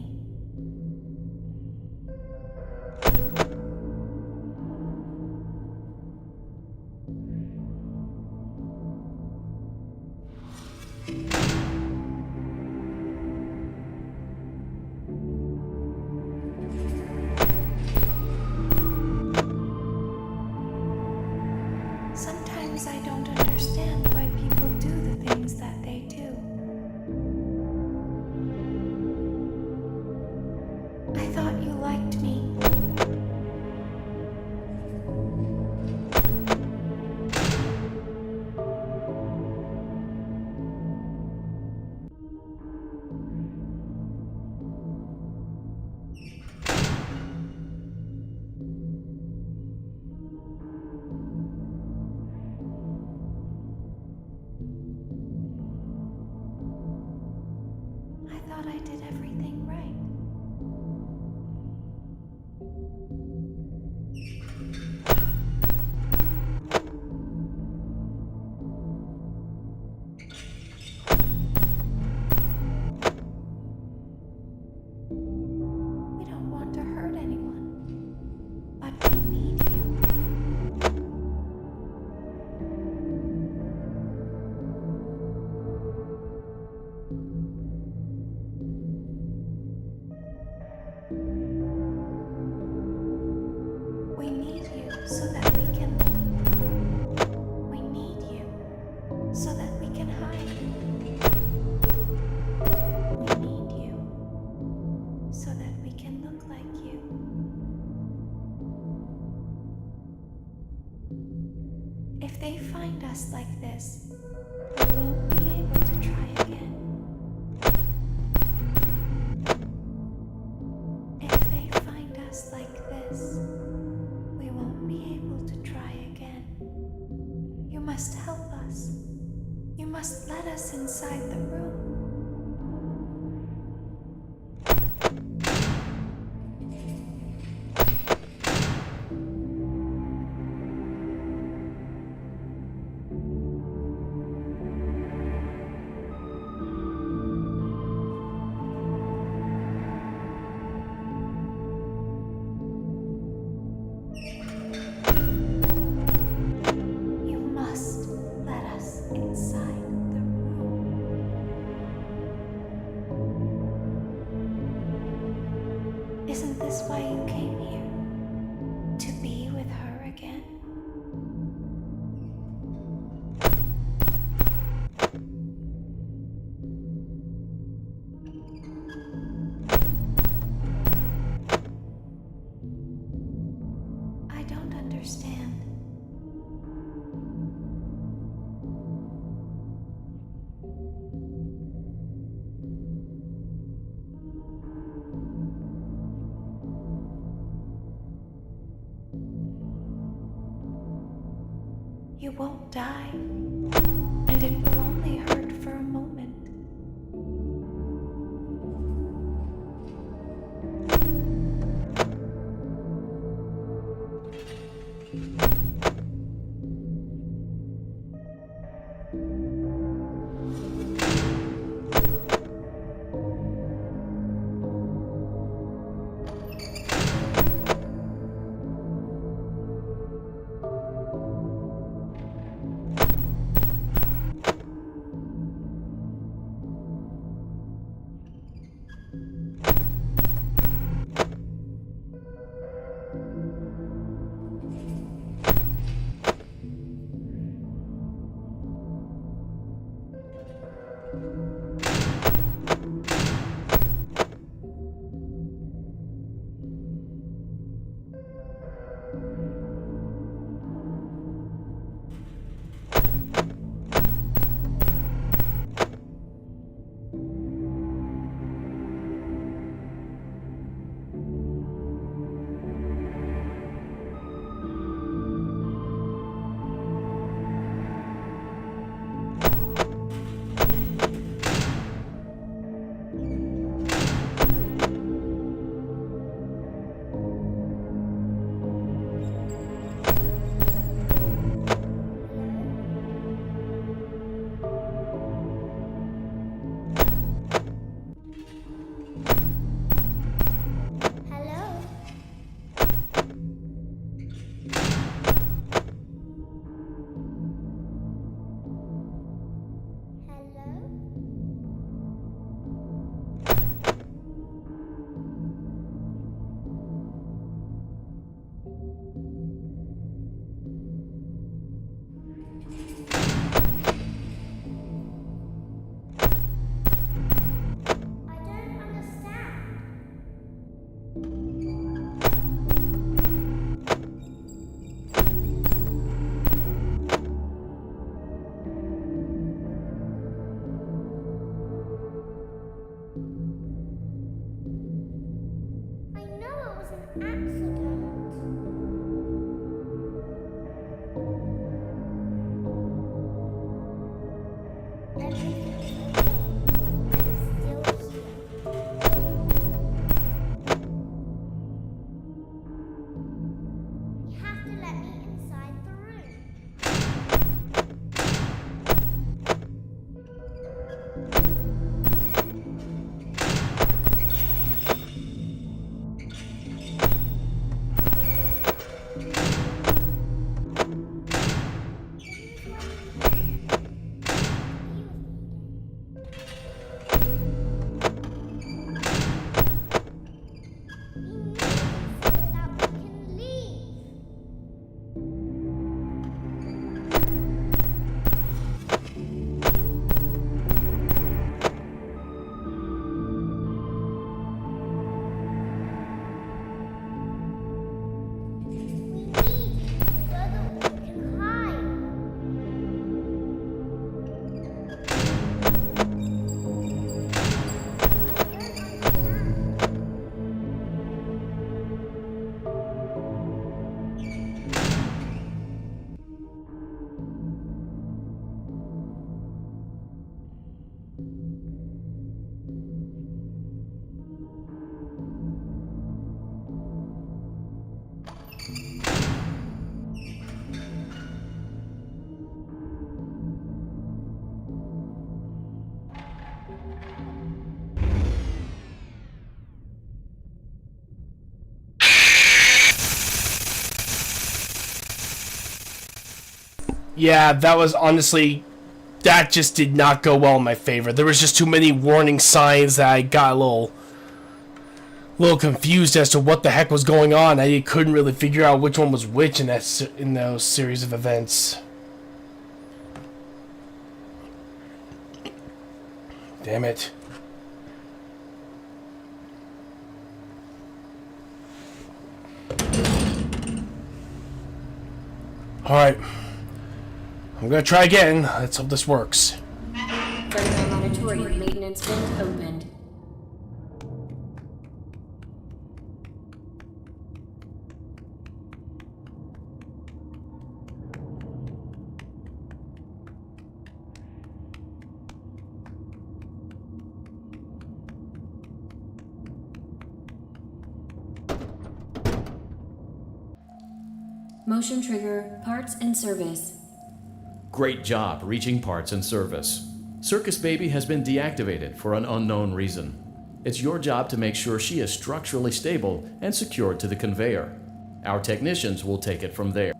Sometimes I don't understand why people do the things that they do. I thought you liked me. I thought I did everything right. We don't want to hurt anyone, but we need you. We need you so that we can live. We need you so that we can hide. We need you so that we can look like you. If they find us like this, we won't be able to try again. If they find us like this, we won't be able to try again. You must help us. You must let us inside the room. You must let us inside the room. Isn't this why you came here? To be with her again? I don't understand. You won't die, and it will only hurt for a moment. Everything is okay. I'm still here. You have to let me inside the room. That we can leave. We need so that we can hide. I don't understand. Yeah, that was honestly, that just did not go well in my favor. There was just too many warning signs that I got a little confused as to what the heck was going on. I couldn't really figure out which one was which in those series of events. Damn it. Alright. I'm gonna try again. Let's hope this works. Federal Auditorium maintenance vent opened. Motion trigger, parts and service. Great job reaching parts and service. Circus Baby has been deactivated for an unknown reason. It's your job to make sure she is structurally stable and secured to the conveyor. Our technicians will take it from there.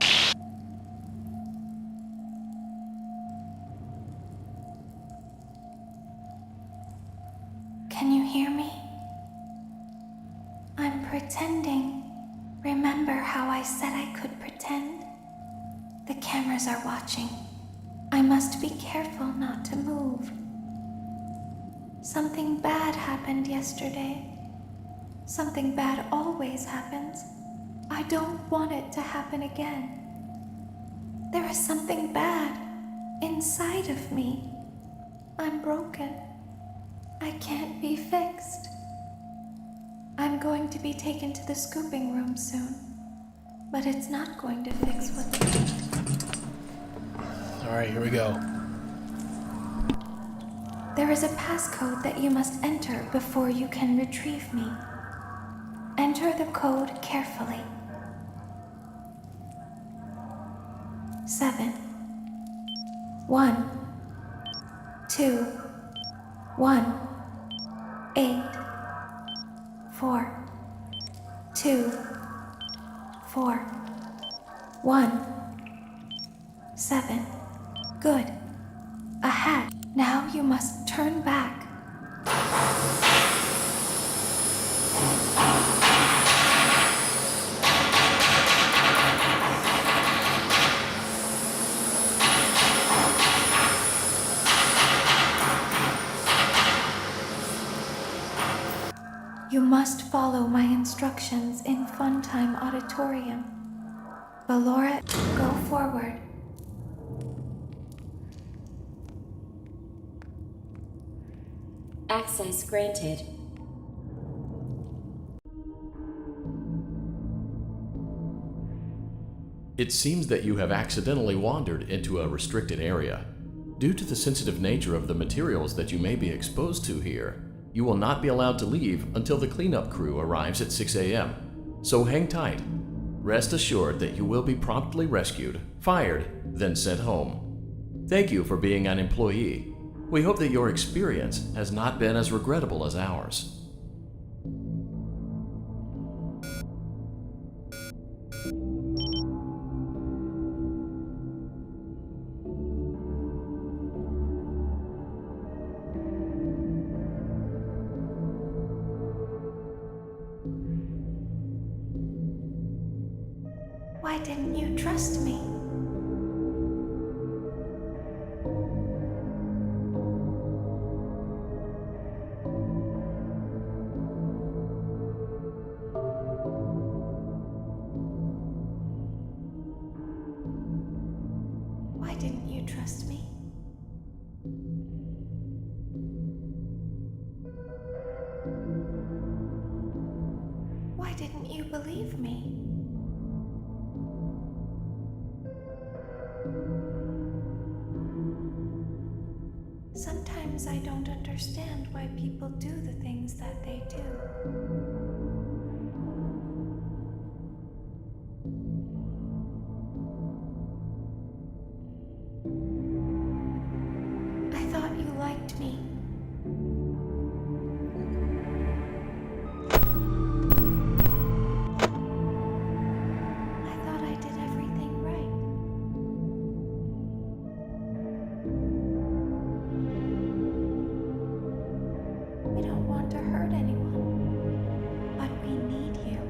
Can you hear me? I'm pretending. Remember how I said I could pretend? The cameras are watching. I must be careful not to move. Something bad happened yesterday. Something bad always happens. I don't want it to happen again. There is something bad inside of me. I'm broken. I can't be fixed. I'm going to be taken to the scooping room soon, but it's not going to fix what's... Alright, here we go. There is a passcode that you must enter before you can retrieve me. Enter the code carefully. 7 1 2 1 8 4 2 4 1 7. Good. A hat. Now you must turn back. You must follow my instructions in Funtime Auditorium. Ballora, go forward. Access granted. It seems that you have accidentally wandered into a restricted area. Due to the sensitive nature of the materials that you may be exposed to here, you will not be allowed to leave until the cleanup crew arrives at 6 a.m. So hang tight. Rest assured that you will be promptly rescued, fired, then sent home. Thank you for being an employee. We hope that your experience has not been as regrettable as ours. Why didn't you trust me? Why didn't you trust me? Why didn't you believe me? Sometimes I don't understand why people do the things that they do. I thought you liked me. I thought I did everything right. We don't want to hurt anyone, but we need you.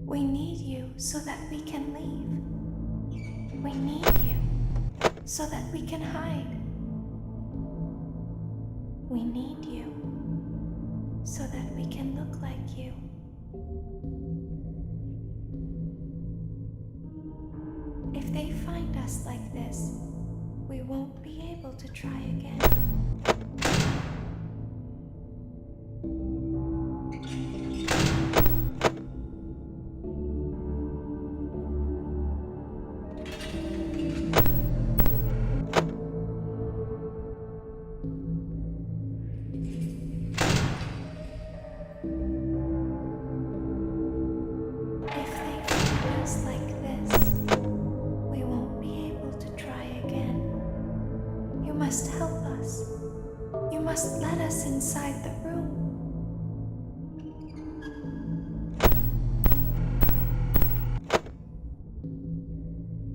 We need you so that we can leave. We need you so that we can hide. We need you so that we can look like you. If they find us like this, we won't be able to try again. If they find us like this, we won't be able to try again. You must help us. You must let us inside the room.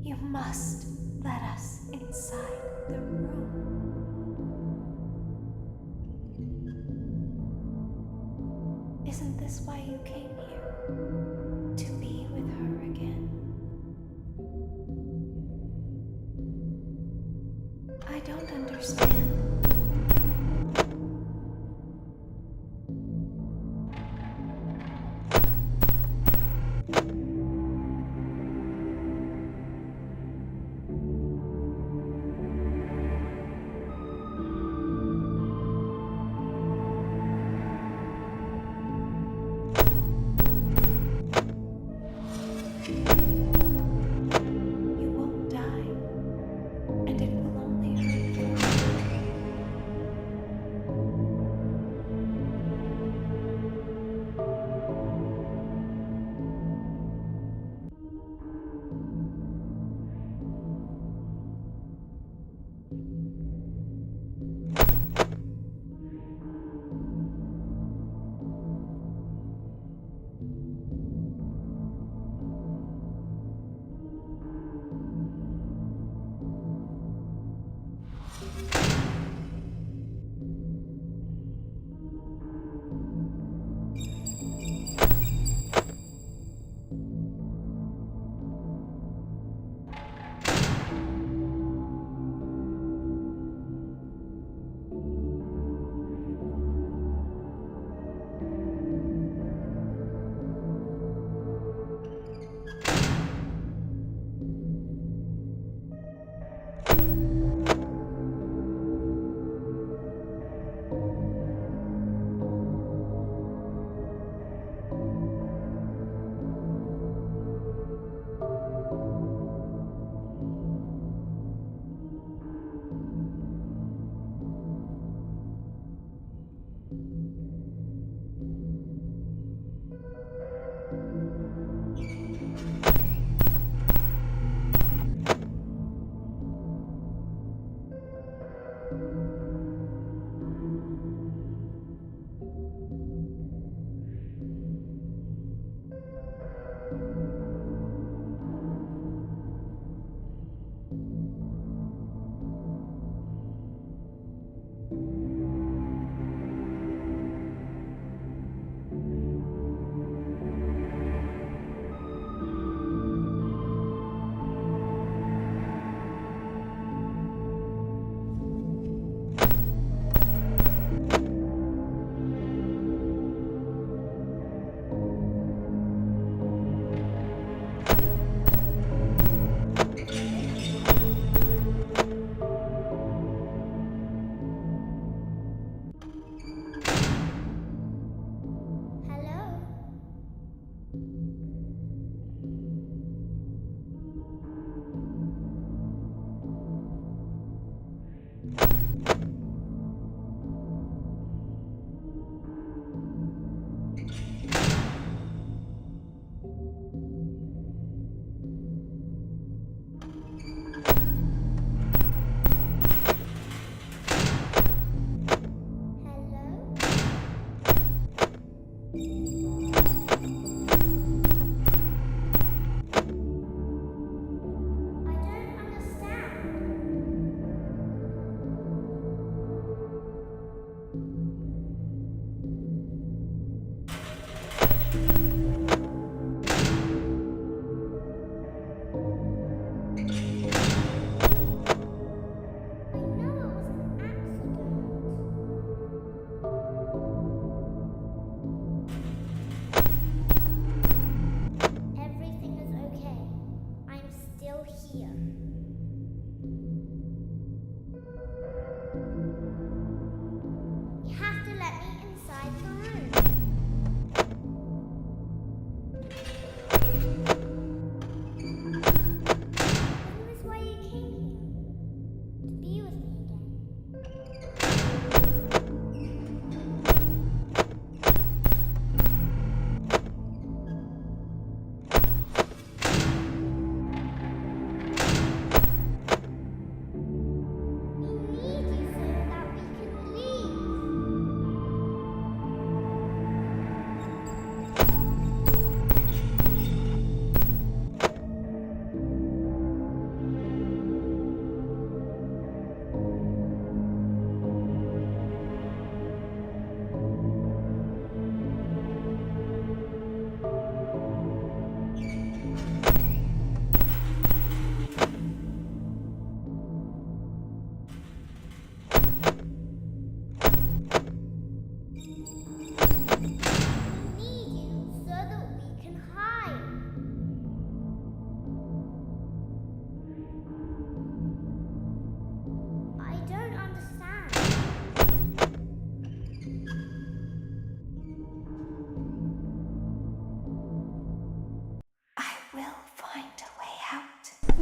You must let us inside the room. Isn't this why you came here? To be with her again? I don't understand. You won't die, and it will only hurt for a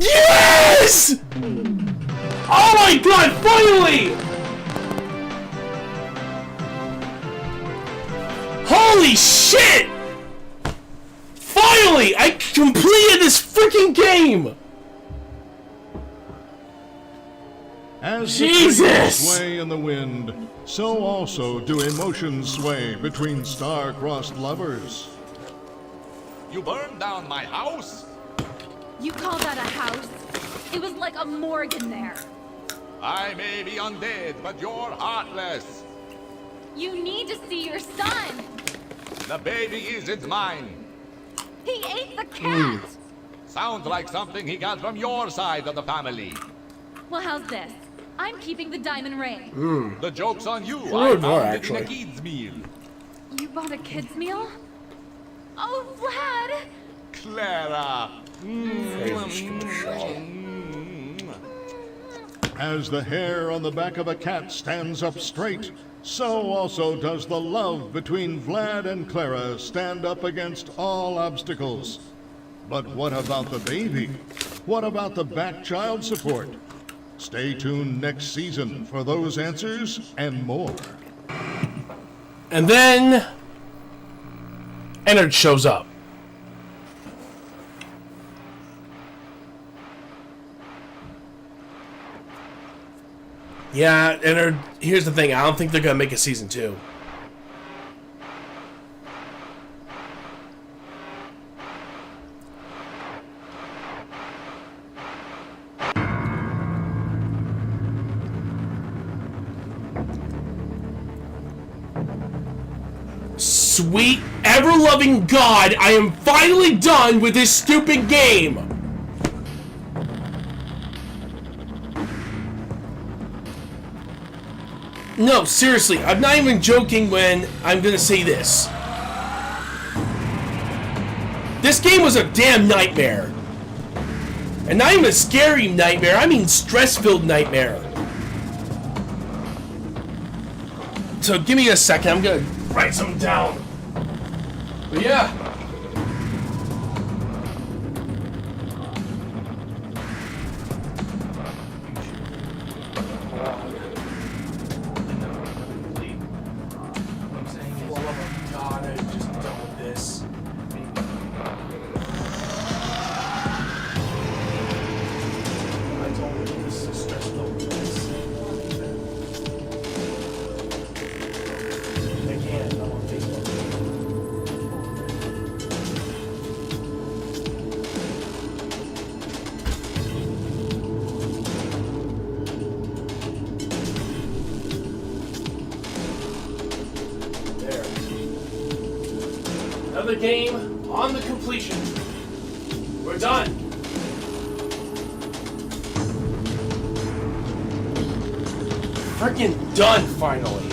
Yes! Oh my god, finally! Holy shit! Finally, I completed this freaking game! As Jesus! the trees sway in the wind, so also do emotions sway between star-crossed lovers. You burned down my house? You call that a house? It was like a morgue in there. I may be undead, but you're heartless. You need to see your son. The baby isn't mine. He ate the cat. Sounds like something he got from your side of the family. Well, how's this? I'm keeping the diamond ring. The joke's on you. Good I more, found it actually. in a kid's meal. You bought a kid's meal? Oh, Vlad! Clara. As the hair on the back of a cat stands up straight, so also does the love between Vlad and Clara stand up against all obstacles. But what about the baby? What about the back child support? Stay tuned next season for those answers and more. And then Ennard shows up. Yeah, Ennard, here's the thing, I don't think they're gonna make a season 2. Sweet, ever-loving God, I am finally done with this stupid game! No, seriously, I'm not even joking when I'm gonna say this. This game was a damn nightmare. And not even a scary nightmare, I mean stress-filled nightmare. So give me a second, I'm gonna write something down. But yeah. God, I'm just done with this. I told you this is stressful. I can't. I'm on Facebook. There. Another game on the completion. We're done. Freaking done, finally.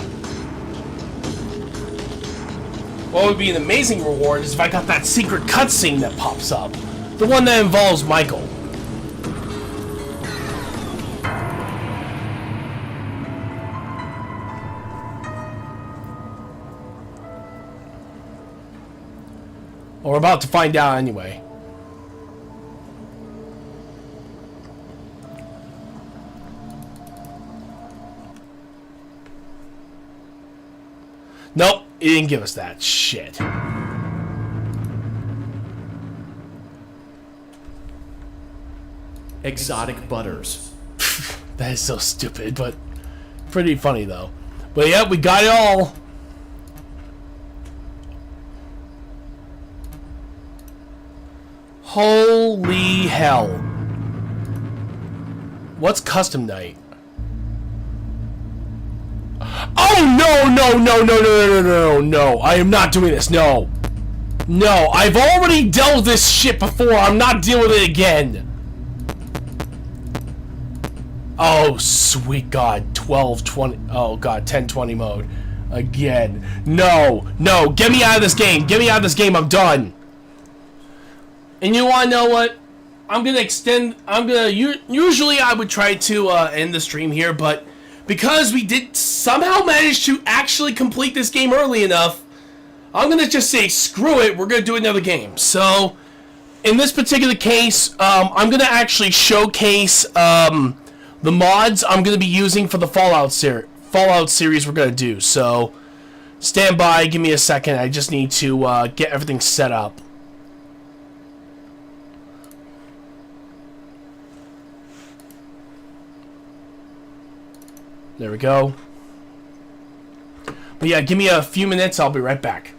What would be an amazing reward is if I got that secret cutscene that pops up. The one that involves Michael. Well, we're about to find out anyway. Nope, it didn't give us that shit. Exotic butters. That is so stupid, but pretty funny though. But yeah, we got it all. Holy hell. What's custom night? Oh no, I am not doing this, no. No, I've already dealt with this shit before, I'm not dealing with it again. Oh, sweet God, 1220, oh God, 1020 mode. Again. No, get me out of this game, I'm done. And you wanna know what? Usually I would try to end the stream here, but because we did somehow manage to actually complete this game early enough, I'm gonna just say screw it, we're gonna do another game. So, in this particular case, I'm going to actually showcase the mods I'm going to be using for the Fallout series we're going to do. So, stand by, give me a second. I just need to get everything set up. There we go. But yeah, give me a few minutes. I'll be right back.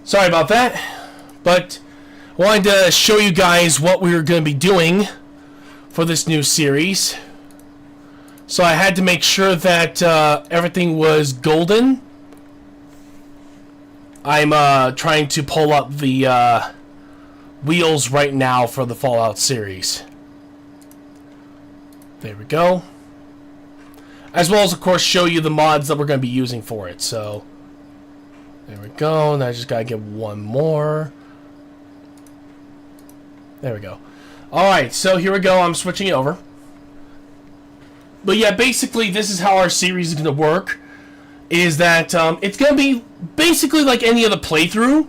Sorry about that, but I wanted to show you guys what we were going to be doing for this new series. So I had to make sure that everything was golden. I'm trying to pull up the wheels right now for the Fallout series. There we go. As well as, of course, show you the mods that we're going to be using for it. So, there we go. And I just got to get one more. There we go. Alright, so here we go. I'm switching it over. But yeah, basically, this is how our series is going to work. Is that it's going to be basically like any other playthrough.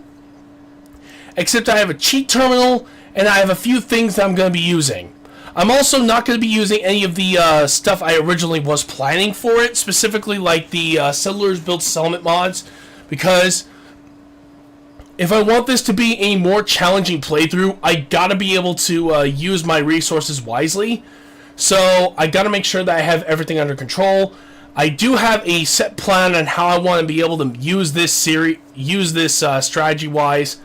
Except I have a cheat terminal, and I have a few things that I'm going to be using. I'm also not going to be using any of the stuff I originally was planning for it. Specifically like the Settlers Build Settlement mods. Because if I want this to be a more challenging playthrough, I gotta be able to use my resources wisely. So I gotta make sure that I have everything under control. I do have a set plan on how I want to be able to use this strategy wise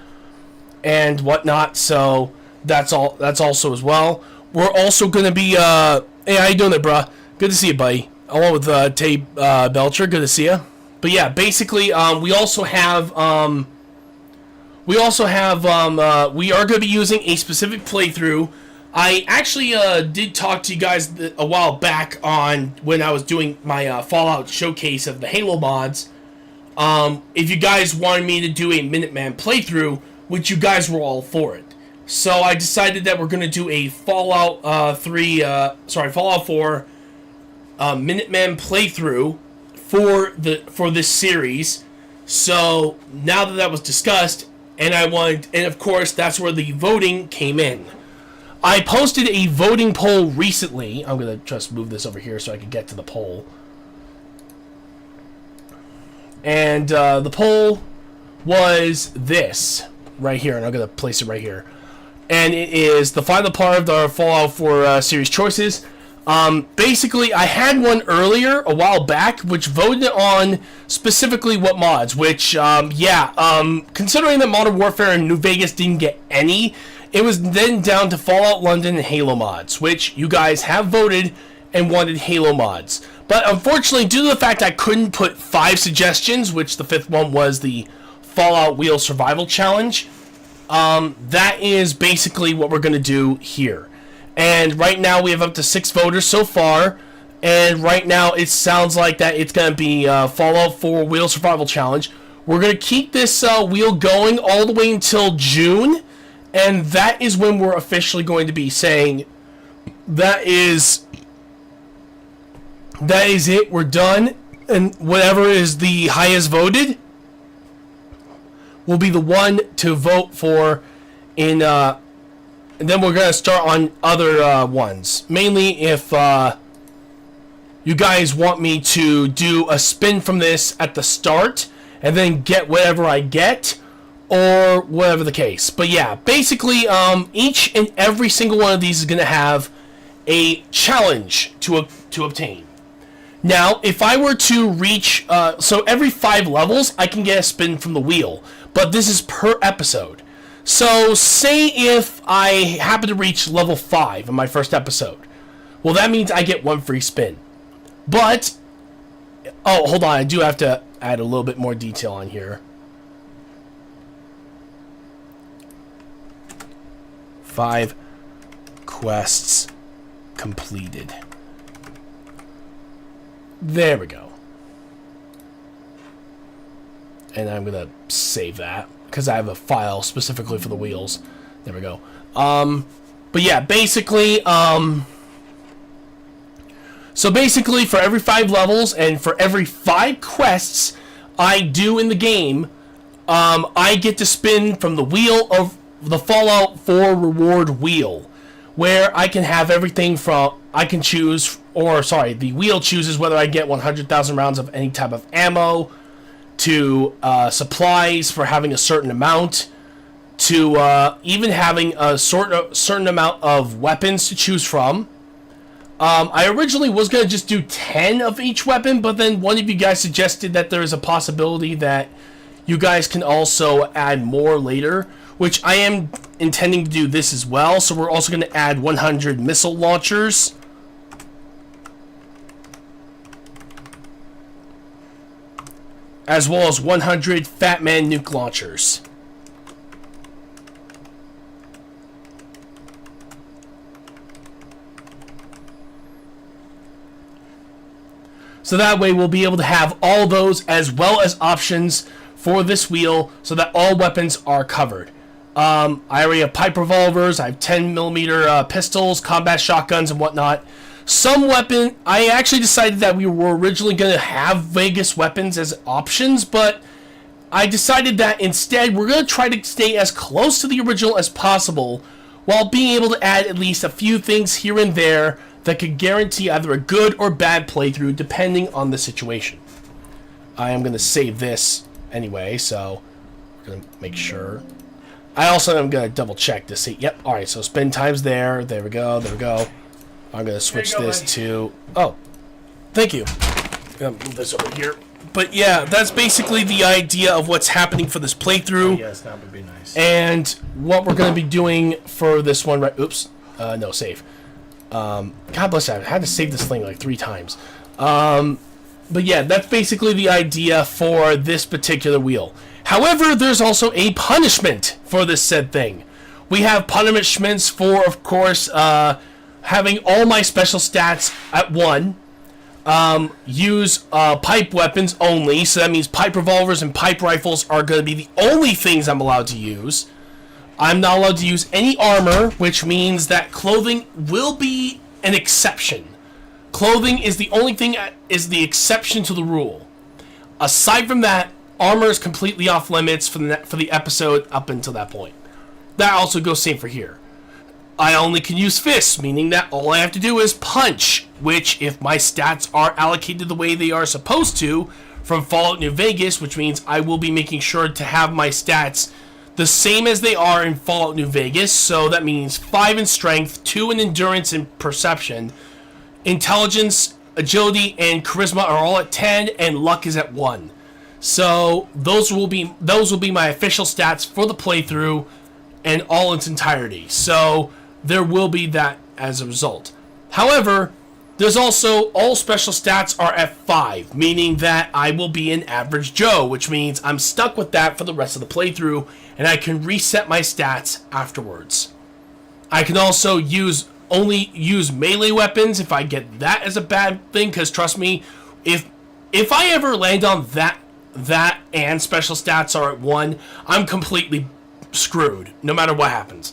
and whatnot. So that's all. That's also as well. We're also gonna be. Hey, how you doing there, bruh? Good to see you, buddy. Along with Tay Belcher. Good to see you. But yeah, basically, we also have. We are going to be using a specific playthrough. I actually did talk to you guys a while back on when I was doing my Fallout showcase of the Halo mods. If you guys wanted me to do a Minuteman playthrough, which you guys were all for it. So I decided that we're going to do a Fallout 4 Minuteman playthrough for this series. So now that was discussed, and of course that's where the voting came in. I posted a voting poll recently. I'm going to just move this over here so I can get to the poll. And the poll was this right here, and I'm going to place it right here. And it is the final part of the Fallout 4 series choices. Basically, I had one earlier, a while back, which voted on specifically what mods, which, considering that Modern Warfare and New Vegas didn't get any, it was then down to Fallout London and Halo mods, which you guys have voted and wanted Halo mods. But unfortunately, due to the fact I couldn't put 5 suggestions, which the 5th one was the Fallout Wheel Survival Challenge, that is basically what we're going to do here. And right now we have up to 6 voters so far. And right now it sounds like that it's going to be Fallout 4 Wheel Survival Challenge. We're going to keep this wheel going all the way until June. And that is when we're officially going to be saying that is it. We're done. And whatever is the highest voted will be the one to vote for in... and then we're going to start on other ones. Mainly if you guys want me to do a spin from this at the start and then get whatever I get, or whatever the case. But yeah, basically each and every single one of these is going to have a challenge to obtain. Now, if I were to reach... so every 5 levels, I can get a spin from the wheel. But this is per episode. So, say if I happen to reach level 5 in my first episode. Well, that means I get 1 free spin. But... oh, hold on. I do have to add a little bit more detail on here. 5 quests completed. There we go. And I'm going to save that, because I have a file specifically for the wheels. There we go. But yeah, basically, so basically for every 5 levels and for every 5 quests I do in the game, I get to spin from the wheel of the Fallout 4 reward wheel, where I can have everything from, I can choose, or sorry, the wheel chooses whether I get 100,000 rounds of any type of ammo, to supplies for having a certain amount, to even having a certain amount of weapons to choose from. I originally was going to just do 10 of each weapon, but then one of you guys suggested that there is a possibility that You guys can also add more later, which I am intending to do this as well. So we're also going to add 100 missile launchers. As well as 100 Fat Man nuke launchers. So that way we'll be able to have all those as well as options for this wheel so that all weapons are covered. I already have pipe revolvers, I have 10mm pistols, combat shotguns, and whatnot. Some weapon, I actually decided that we were originally going to have Vegas weapons as options, but I decided that instead we're going to try to stay as close to the original as possible while being able to add at least a few things here and there that could guarantee either a good or bad playthrough depending on the situation. I am going to save this anyway, so we're going to make sure. I also am going to double check to see. Yep, alright, so spend time's there. There we go, there we go. I'm going to switch this to... Oh, thank you. I'm going to move this over here. But yeah, that's basically the idea of what's happening for this playthrough. Yes, that would be nice. And what we're going to be doing for this one, right? Oops. No, save. God bless you. I had to save this thing like 3 times. But yeah, that's basically the idea for this particular wheel. However, there's also a punishment for this said thing. We have punishments for, of course, having all my special stats at 1. Use pipe weapons only, so that means pipe revolvers and pipe rifles are going to be the only things I'm allowed to use. I'm not allowed to use any armor, which means that clothing will be an exception. Clothing is the only thing is the exception to the rule. Aside from that, armor is completely off limits for the episode up until that point. That also goes same for here. I only can use fists, meaning that all I have to do is punch, which if my stats are allocated the way they are supposed to from Fallout New Vegas, which means I will be making sure to have my stats the same as they are in Fallout New Vegas, so that means 5 in strength, 2 in endurance and perception, intelligence, agility, and charisma are all at 10, and luck is at 1. So those will be my official stats for the playthrough and all its entirety. So there will be that as a result. However, there's also all special stats are at 5, meaning that I will be an average Joe, which means I'm stuck with that for the rest of the playthrough, and I can reset my stats afterwards. I can also only use melee weapons if I get that as a bad thing, because trust me, if I ever land on that and special stats are at 1, I'm completely screwed, no matter what happens.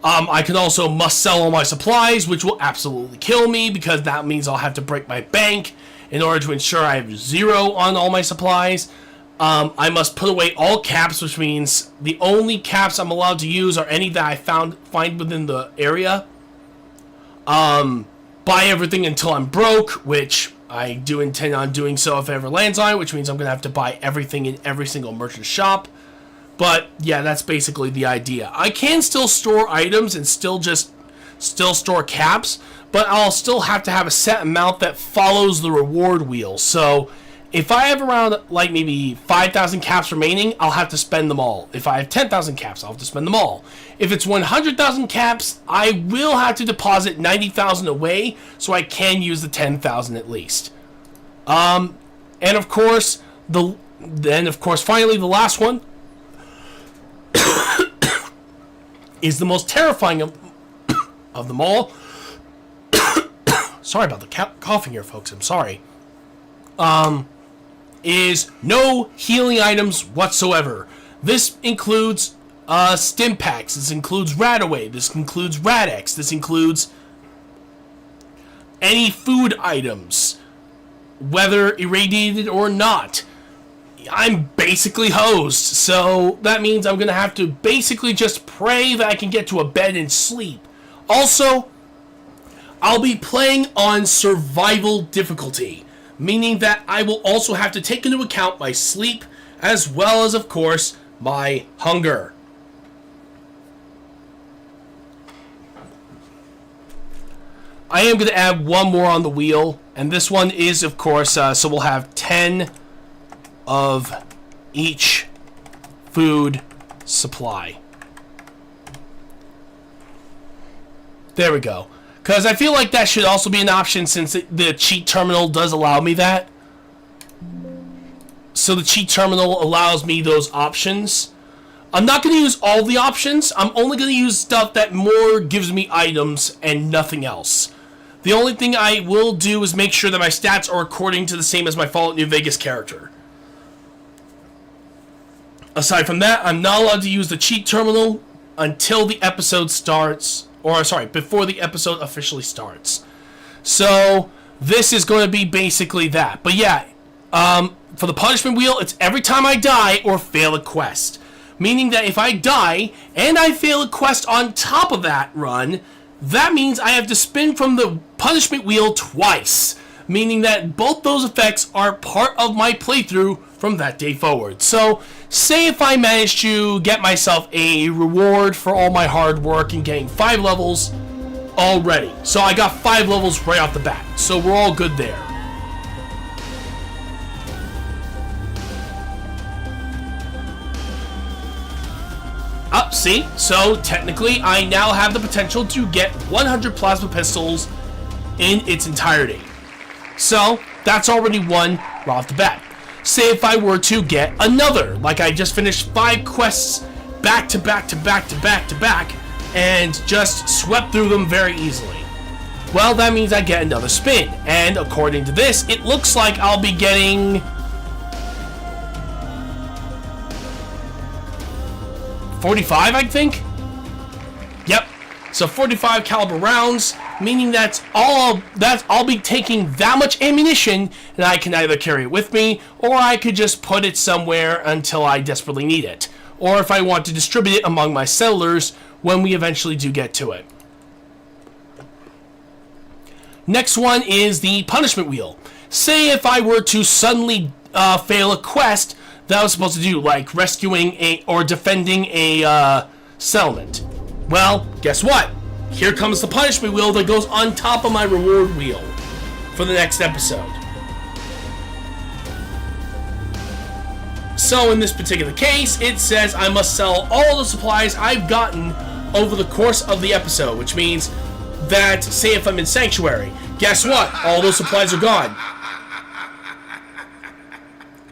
I can also must sell all my supplies, which will absolutely kill me, because that means I'll have to break my bank in order to ensure I have 0 on all my supplies. I must put away all caps, which means the only caps I'm allowed to use are any that I find within the area. Buy everything until I'm broke, which I do intend on doing so if it ever lands on it, which means I'm going to have to buy everything in every single merchant shop. But yeah, that's basically the idea. I can still store items and still store caps, but I'll still have to have a set amount that follows the reward wheel. So if I have around like maybe 5,000 caps remaining, I'll have to spend them all. If I have 10,000 caps, I'll have to spend them all. If it's 100,000 caps, I will have to deposit 90,000 away so I can use the 10,000 at least. And of course, finally the last one is the most terrifying of them all. Sorry about the coughing here, folks. I'm sorry. Is no healing items whatsoever. This includes stim packs. This includes Radaway. This includes Radex. This includes any food items, whether irradiated or not. I'm basically hosed, so that means I'm going to have to basically just pray that I can get to a bed and sleep. Also, I'll be playing on survival difficulty, meaning that I will also have to take into account my sleep, as well as, of course, my hunger. I am going to add one more on the wheel, and this one is, of course, so we'll have 10 of each food supply. There we go. Because I feel like that should also be an option since the cheat terminal does allow me that. So the cheat terminal allows me those options. I'm not going to use all the options. I'm only going to use stuff that more gives me items and nothing else. The only thing I will do is make sure that my stats are according to the same as my Fallout New Vegas character. Aside from that, I'm not allowed to use the cheat terminal until the episode starts. Or, sorry, before the episode officially starts. So, this is going to be basically that. But yeah, for the punishment wheel, it's every time I die or fail a quest. Meaning that if I die and I fail a quest on top of that run, that means I have to spin from the punishment wheel twice. Meaning that both those effects are part of my playthrough from that day forward. So, say if I manage to get myself a reward for all my hard work and getting 5 levels already. So I got 5 levels right off the bat. So we're all good there. See? So technically I now have the potential to get 100 plasma pistols in its entirety. So that's already one right off the bat. Say if I were to get another, like I just finished 5 quests back to back to back to back to back, and just swept through them very easily. Well, that means I get another spin, and according to this, it looks like I'll be getting 45, I think? Yep. So 45 caliber rounds, meaning that's I'll be taking that much ammunition, and I can either carry it with me, or I could just put it somewhere until I desperately need it. Or if I want to distribute it among my settlers when we eventually do get to it. Next one is the punishment wheel. Say if I were to suddenly fail a quest that I was supposed to do, like rescuing or defending a settlement. Well, guess what? Here comes the punishment wheel that goes on top of my reward wheel for the next episode. So in this particular case, it says I must sell all the supplies I've gotten over the course of the episode, which means that, say if I'm in Sanctuary, guess what? All those supplies are gone.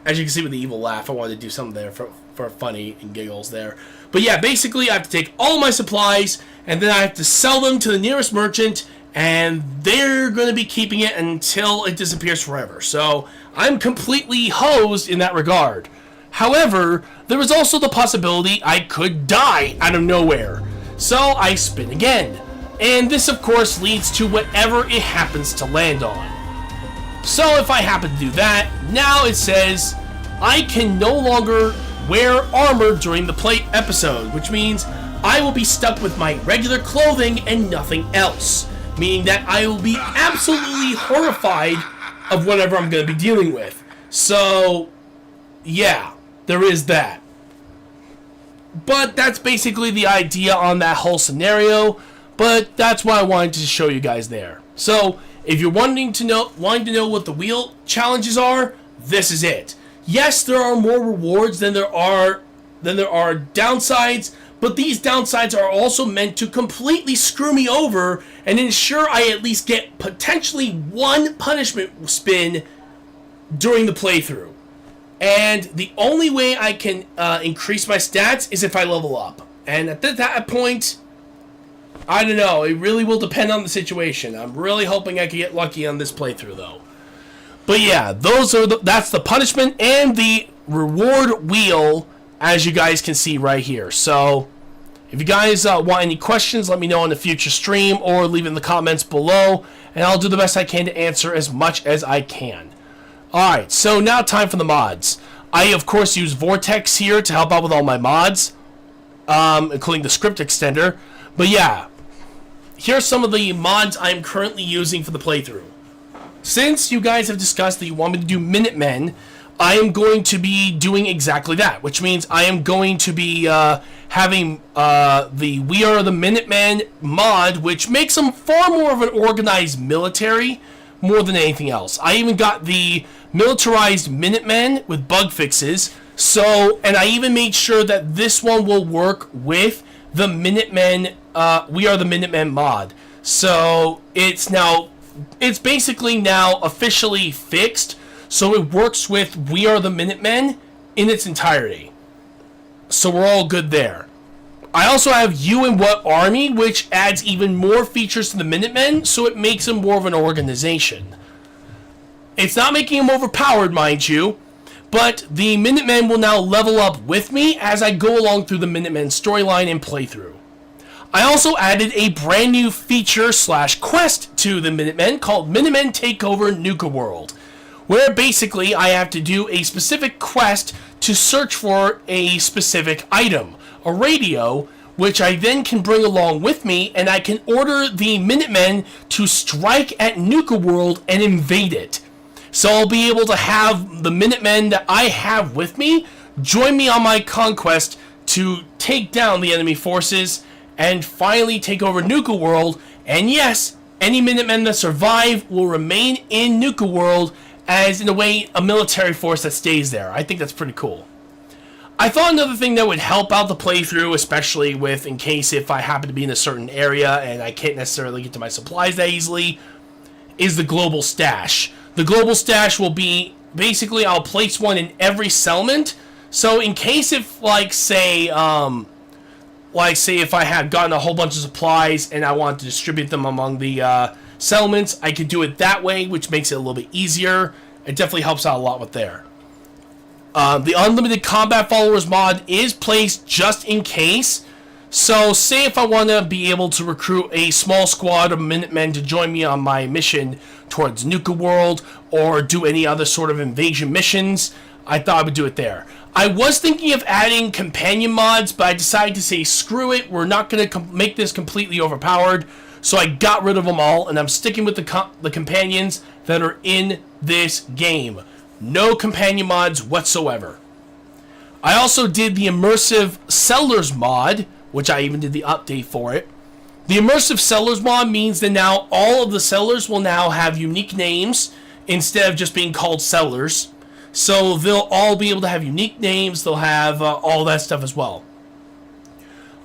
As you can see with the evil laugh, I wanted to do something there for funny and giggles there. But yeah, basically I have to take all my supplies, and then I have to sell them to the nearest merchant, and they're going to be keeping it until it disappears forever. So I'm completely hosed in that regard. However, there is also the possibility I could die out of nowhere. So I spin again. And this of course leads to whatever it happens to land on. So if I happen to do that, now it says I can no longer wear armor during the play episode, which means I will be stuck with my regular clothing and nothing else. Meaning that I will be absolutely horrified of whatever I'm going to be dealing with. So, yeah, there is that. But that's basically the idea on that whole scenario. But that's what I wanted to show you guys there. So, if you're wanting to know what the wheel challenges are, this is it. Yes, there are more rewards than there are downsides, but these downsides are also meant to completely screw me over and ensure I at least get potentially one punishment spin during the playthrough. And the only way I can increase my stats is if I level up. And at that point, I don't know. It really will depend on the situation. I'm really hoping I can get lucky on this playthrough, though. But yeah, that's the punishment and the reward wheel, as you guys can see right here. So, if you guys want any questions, let me know in a future stream or leave in the comments below, and I'll do the best I can to answer as much as I can. Alright, so now time for the mods. I, of course, use Vortex here to help out with all my mods, including the script extender. But yeah, here's some of the mods I'm currently using for the playthrough. Since you guys have discussed that you want me to do Minutemen, I am going to be doing exactly that, which means I am going to be having the We Are the Minutemen mod, which makes them far more of an organized military more than anything else. I even got the militarized Minutemen with bug fixes, So, and I even made sure that this one will work with the Minutemen, We Are the Minutemen mod. So, it's basically now officially fixed, so it works with We Are the Minutemen in its entirety. So we're all good there. I also have You and What Army, which adds even more features to the Minutemen, so it makes them more of an organization. It's not making them overpowered, mind you, but the Minutemen will now level up with me as I go along through the Minutemen storyline and playthrough. I also added a brand new feature / quest to the Minutemen called Minutemen Takeover Nuka World, where basically I have to do a specific quest to search for a specific item, a radio, which I then can bring along with me, and I can order the Minutemen to strike at Nuka World and invade it. So I'll be able to have the Minutemen that I have with me join me on my conquest to take down the enemy forces and finally take over Nuka World. And yes, any Minutemen that survive will remain in Nuka World as, in a way, a military force that stays there. I think that's pretty cool. I thought another thing that would help out the playthrough, especially with in case if I happen to be in a certain area and I can't necessarily get to my supplies that easily, is the global stash. The global stash will be, basically, I'll place one in every settlement. So in case if, say if I had gotten a whole bunch of supplies and I wanted to distribute them among the settlements, I could do it that way, which makes it a little bit easier. It definitely helps out a lot with there. The Unlimited Combat Followers mod is placed just in case. So, say if I want to be able to recruit a small squad of Minutemen to join me on my mission towards Nuka World, or do any other sort of invasion missions, I thought I would do it there. I was thinking of adding companion mods, but I decided to say, screw it, we're not going to make this completely overpowered. So I got rid of them all, and I'm sticking with the companions that are in this game. No companion mods whatsoever. I also did the Immersive Settlers mod, which I even did the update for it. The Immersive Settlers mod means that now all of the settlers will now have unique names instead of just being called settlers. So they'll all be able to have unique names. They'll have all that stuff as well.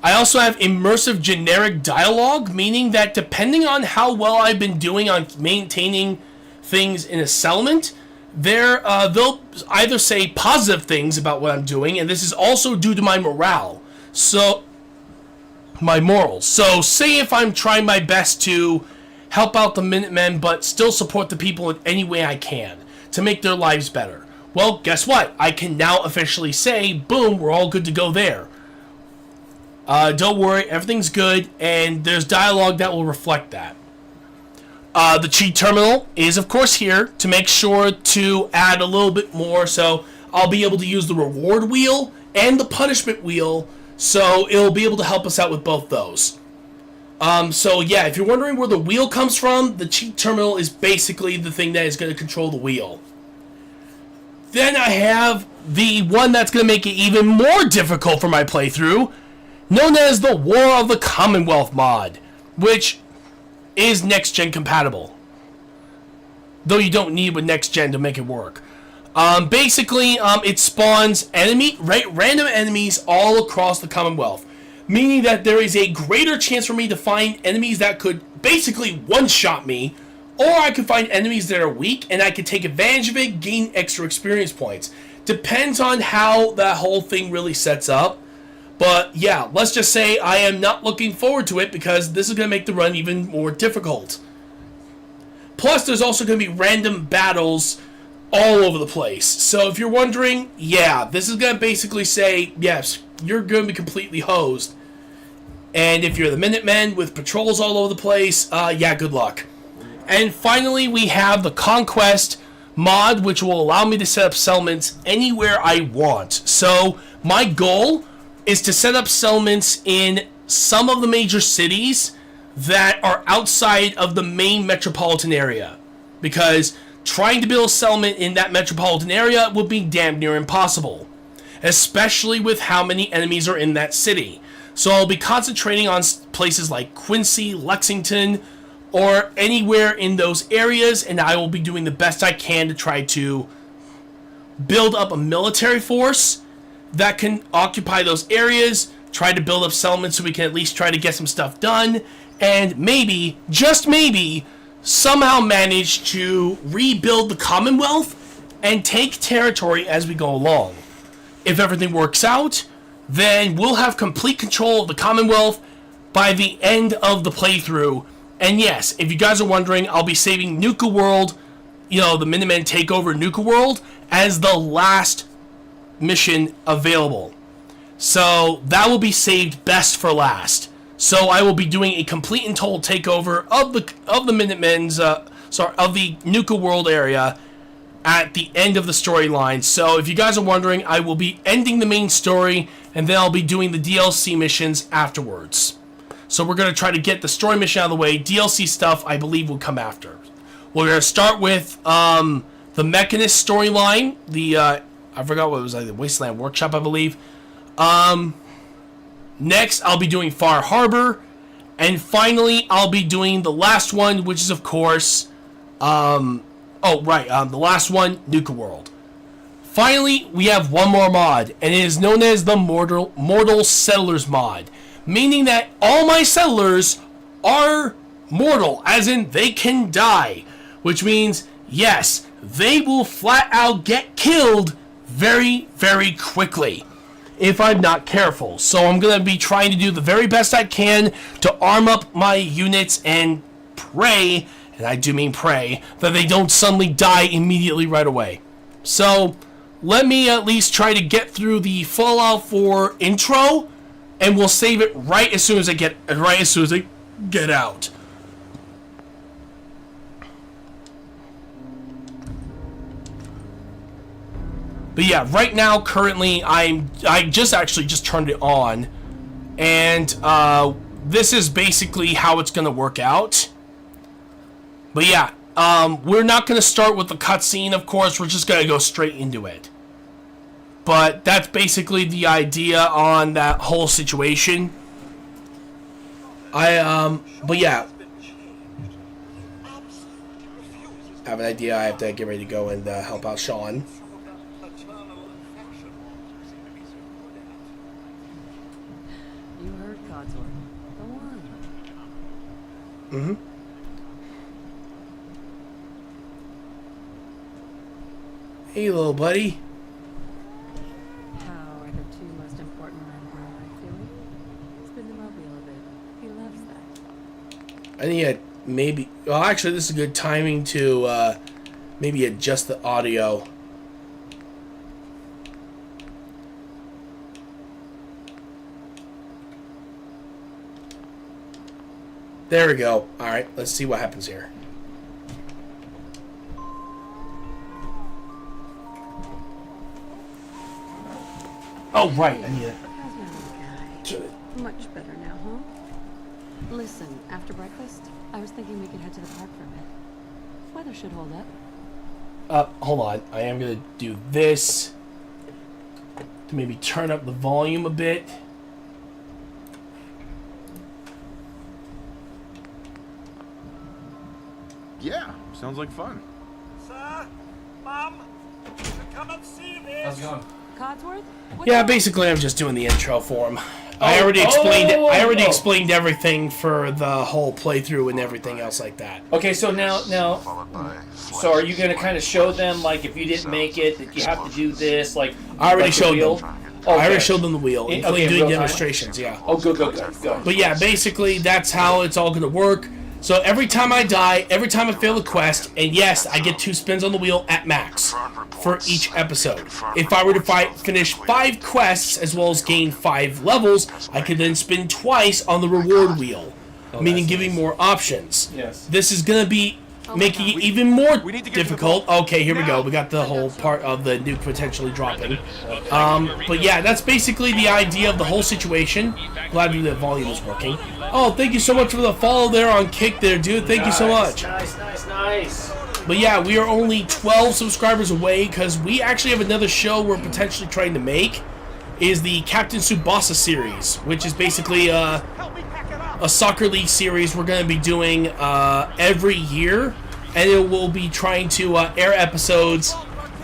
I also have immersive generic dialogue, meaning that depending on how well I've been doing on maintaining things in a settlement, they'll either say positive things about what I'm doing, and this is also due to my morale. So, my morals. So, say if I'm trying my best to help out the Minutemen, but still support the people in any way I can to make their lives better. Well, guess what? I can now officially say, boom, we're all good to go there. Don't worry, everything's good, and there's dialogue that will reflect that. The cheat terminal is, of course, here to make sure to add a little bit more, so I'll be able to use the reward wheel and the punishment wheel, so it'll be able to help us out with both those. So yeah, if you're wondering where the wheel comes from, the cheat terminal is basically the thing that is going to control the wheel. Then I have the one that's going to make it even more difficult for my playthrough, known as the War of the Commonwealth mod, which is next-gen compatible, though you don't need with next-gen to make it work. Basically, it spawns random enemies all across the Commonwealth, meaning that there is a greater chance for me to find enemies that could basically one-shot me, or I could find enemies that are weak, and I could take advantage of it, gain extra experience points. Depends on how that whole thing really sets up. But yeah, let's just say I am not looking forward to it because this is going to make the run even more difficult. Plus, there's also going to be random battles all over the place. So if you're wondering, yeah, this is going to basically say, yes, you're going to be completely hosed. And if you're the Minutemen with patrols all over the place, yeah, good luck. And finally, we have the Conquest mod, which will allow me to set up settlements anywhere I want. So my goal is to set up settlements in some of the major cities that are outside of the main metropolitan area. Because trying to build a settlement in that metropolitan area would be damn near impossible, especially with how many enemies are in that city. So I'll be concentrating on places like Quincy, Lexington, or anywhere in those areas, and I will be doing the best I can to try to build up a military force that can occupy those areas, try to build up settlements so we can at least try to get some stuff done, and maybe, just maybe, somehow manage to rebuild the Commonwealth and take territory as we go along. If everything works out, then we'll have complete control of the Commonwealth by the end of the playthrough. And yes, if you guys are wondering, I'll be saving Nuka World, you know, the Minutemen take over Nuka World, as the last mission available. So that will be saved best for last. So I will be doing a complete and total takeover of the Minutemen's, of the Nuka World area at the end of the storyline. So if you guys are wondering, I will be ending the main story, and then I'll be doing the DLC missions afterwards. So we're going to try to get the story mission out of the way. DLC stuff, I believe, will come after. We're going to start with the Mechanist storyline. I forgot what it was, like the Wasteland Workshop, I believe. Next, I'll be doing Far Harbor. And finally, I'll be doing the last one, which is, of course... the last one, Nuka World. Finally, we have one more mod, and it is known as the Mortal Settlers mod. Meaning that all my settlers are mortal, as in they can die. Which means, yes, they will flat out get killed very, very quickly if I'm not careful. So I'm going to be trying to do the very best I can to arm up my units and pray, and I do mean pray, that they don't suddenly die immediately right away. So let me at least try to get through the Fallout 4 intro, and we'll save it right as soon as I get out. But yeah, right now, currently, I just turned it on, and this is basically how it's gonna work out. But yeah, we're not gonna start with the cutscene, of course. We're just gonna go straight into it. But that's basically the idea on that whole situation. But yeah, I have an idea. I have to get ready to go and help out Sean. You heard Codsworth. Go on. Mm-hmm. Hey, little buddy. How are the two most important men in my life doing? Spin the mobile a bit. He loves that. I think maybe... Well, actually, this is a good timing to maybe adjust the audio. There we go. Alright, let's see what happens here. Oh, right, I need it. How's my little guy? Much better now, huh? Listen, after breakfast, I was thinking we could head to the park for a bit. Weather should hold up. Hold on. I am going to do this to maybe turn up the volume a bit. Yeah, sounds like fun. Sir, Mom, come and see this. How's it going? Codsworth? Yeah, basically I'm just doing the intro for him. I already explained everything for the whole playthrough and everything else like that. Okay, so now, so are you gonna kind of show them, like, if you didn't make it, that you have to do this, like? I already like showed the wheel? them. Okay. I already showed them the wheel, including doing real time? demonstrations. Yeah. Oh, good. But yeah, basically that's how it's all gonna work. So every time I die, every time I fail a quest, and yes, I get 2 spins on the wheel at max for each episode. If I were to finish 5 quests as well as gain 5 levels, I could then spin twice on the reward wheel, meaning giving more options. Yes. This is gonna be making it even more difficult. Okay, here we go. We got the whole part of the nuke potentially dropping. But yeah, that's basically the idea of the whole situation. Glad the volume is working. Oh, thank you so much for the follow there on Kick there, dude. Thank you so much. Nice. But yeah, we are only 12 subscribers away because we actually have another show we're potentially trying to make. Is the Captain Tsubasa series, which is basically a soccer league series we're going to be doing every year, and it will be trying to air episodes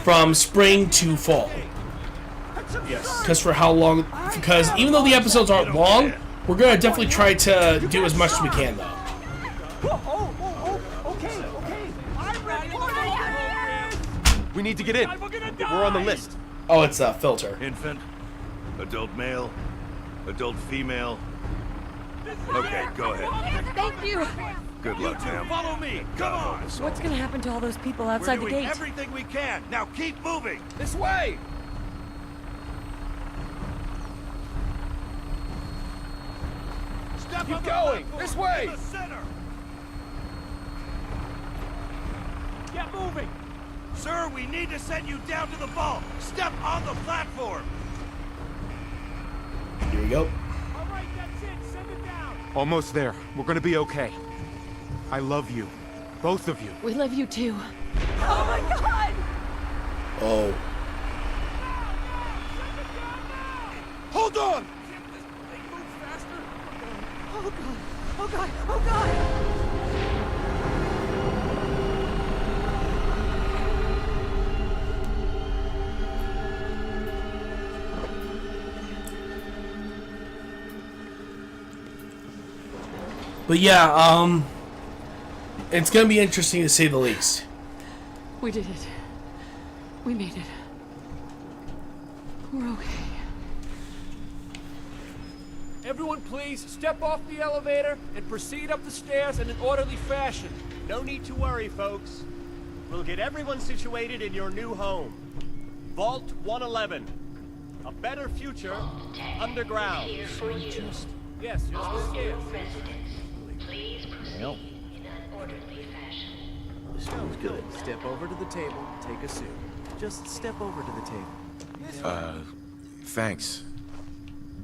from spring to fall. Yes. Because for how long? Because even though the episodes aren't long, we're gonna definitely try to do as much as we can, though. Okay. I'm ready. We need to get in. We're on the list. Oh, it's a filter. Infant, adult male, adult female. Okay, go ahead. Thank you. Good luck, ma'am. Follow me. Come on. What's gonna happen to all those people outside the We're doing gate? everything we can. Now keep moving. This way. Step Keep on the going. platform. This way. In the center. Get moving. Sir, we need to send you down to the vault. Step on the platform. Here we go. All right, that's it. Send it down. Almost there. We're gonna be okay. I love you. Both of you. We love you too. Oh my god! Oh. Hold on. Oh god! Oh god! Oh god! But yeah, it's gonna be interesting to say the least. We did it. We made it. We're okay. Everyone please, step off the elevator and proceed up the stairs in an orderly fashion. No need to worry, folks. We'll get everyone situated in your new home. Vault 111. A better future underground. Yes, just the stairs. Please proceed in an orderly fashion. Sounds good. Step over to the table, take a suit. Just step over to the table. Thanks.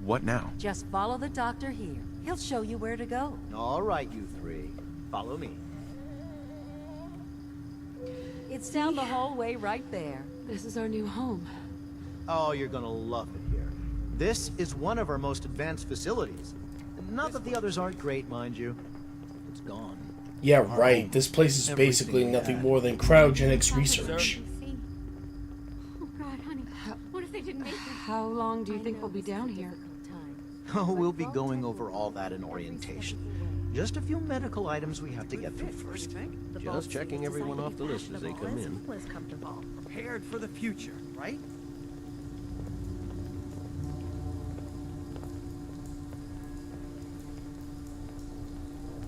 What now? Just follow the doctor here. He'll show you where to go. All right, you three. Follow me. It's down the hallway right there. This is our new home. Oh, you're gonna love it here. This is one of our most advanced facilities. Not that the others aren't great, mind you. It's gone. Yeah, right. This place is basically nothing more than cryogenics research. Oh god, honey. What if they didn't make it? How long do you think we'll be down here? Oh, we'll be going over all that in orientation. Just a few medical items we have to get through first. Just checking everyone off the list as they come in. Prepared for the future, right?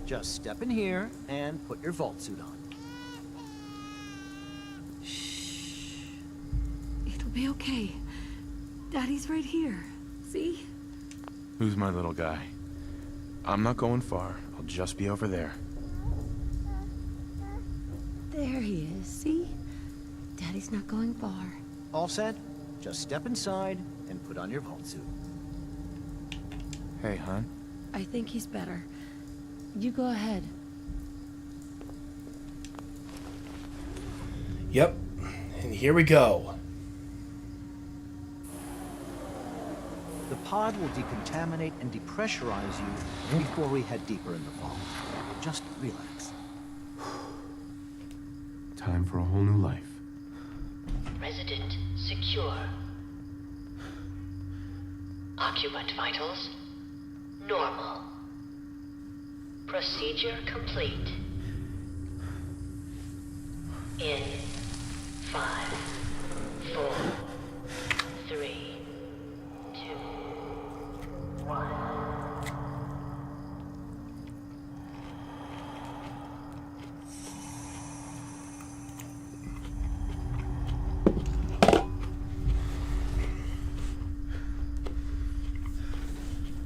Just step in here and put your vault suit on. It'll be okay. Daddy's right here. See? Who's my little guy? I'm not going far. I'll just be over there. There he is. See? Daddy's not going far. All set? Just step inside and put on your vault suit. Hey, hon. I think he's better. You go ahead. Yep. And here we go. The pod will decontaminate and depressurize you before we head deeper in the vault. Just relax. Time for a whole new life. Resident secure. Occupant vitals normal. Procedure complete. In 5, 4, 3, 2, 1.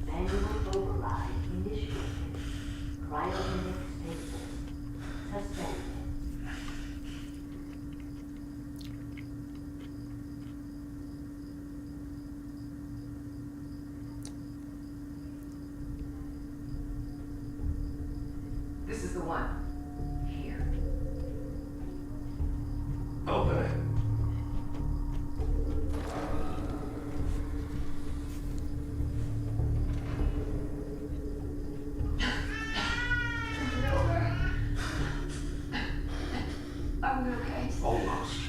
Manual override initiated. Cryogenic stasis suspended. This is the one. Here. Open it. Are we okay? Almost.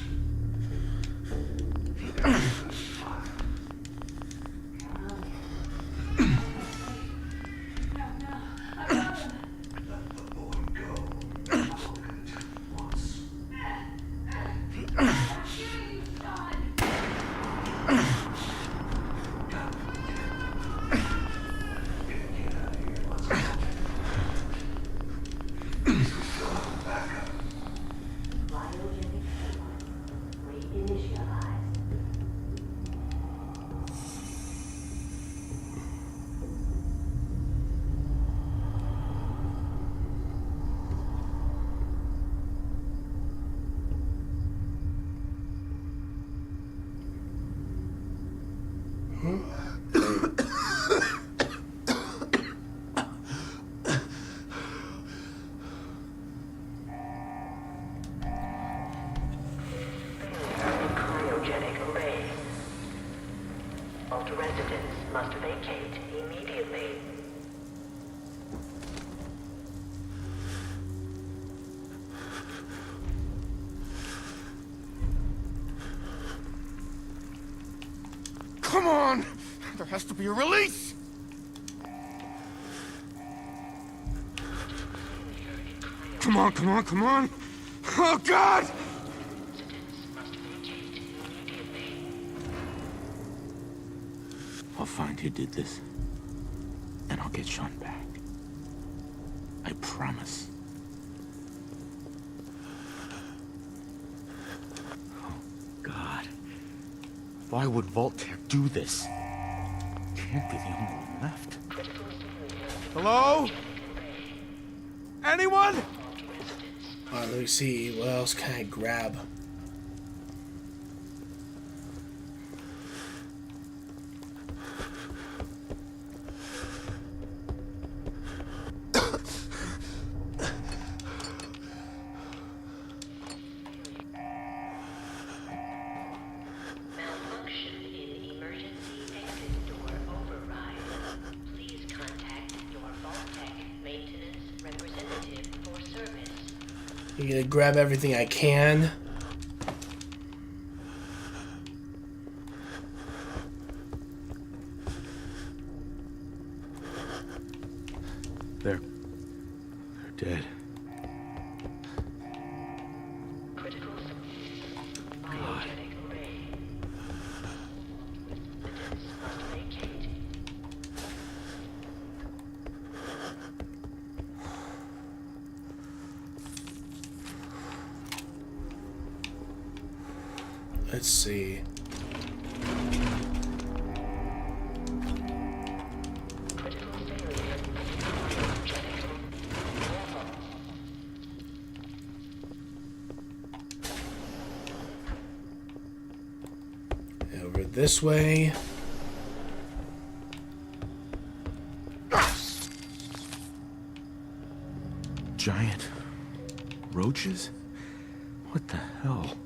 Cryogenic array. All residents must vacate immediately. Come on! There has to be a release! Come on, come on, come on! Oh, God! I'll find who did this, and I'll get Sean back. I promise. Oh, God. Why would Voltaire do this? Can't be the only one left. Hello? Anyone? Let me see. What else can I grab? Malfunction in emergency exit door override. Please contact your Vault-Tec maintenance representative for service. I'm gonna grab everything I can. They're dead. Critical cryogenic array. Residents must vacate. Let's see. Over this way. Giant roaches? What the hell?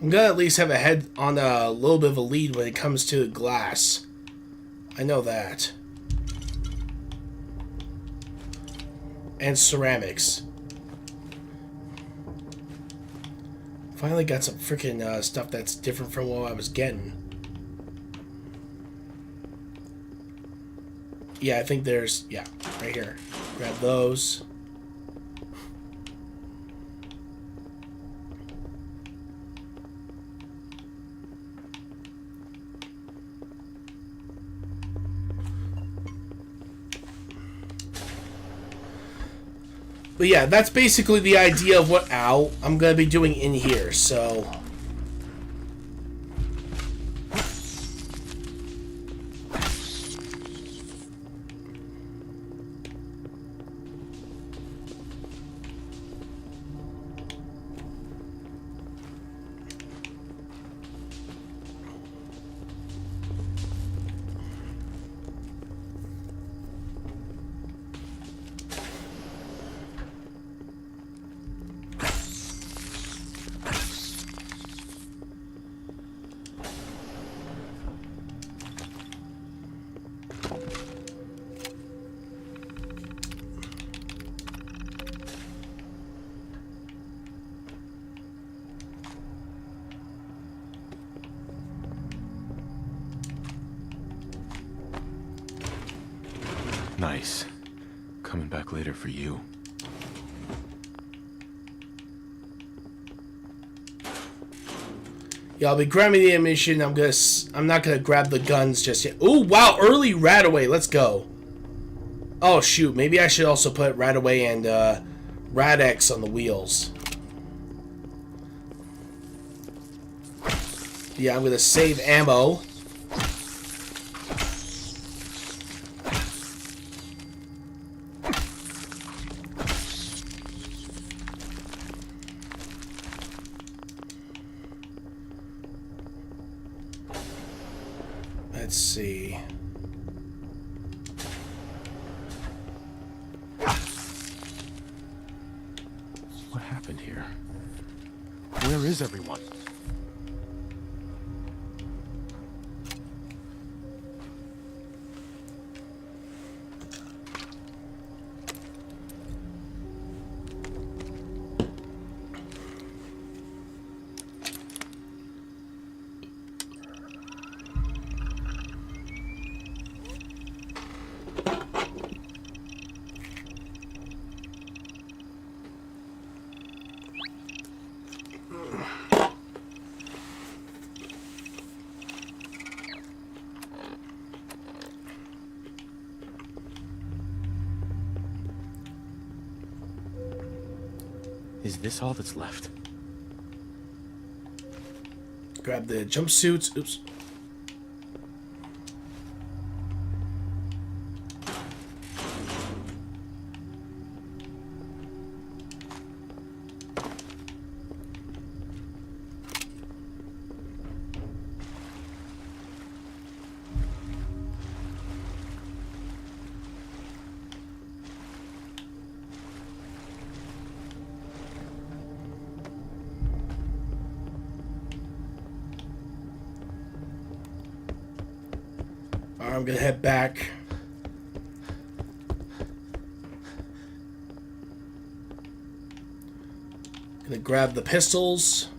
I'm gonna at least have a head on a little bit of a lead when it comes to glass. I know that. And ceramics. Finally got some freaking stuff that's different from what I was getting. Yeah, I think there's... yeah, right here. Grab those. But yeah, that's basically the idea of what I'm going to be doing in here, so... Nice. Coming back later for you. Yeah, I'll be grabbing the ammunition. I'm not gonna grab the guns just yet. Ooh, wow, early RetroActive. Let's go. Oh shoot, maybe I should also put RetroActive and Rad-X on the wheels. Yeah, I'm gonna save ammo. Let's see. What happened here? Where is everyone? Is this all that's left? Grab the jumpsuits. Oops. I'm gonna head back. Gonna grab the pistols.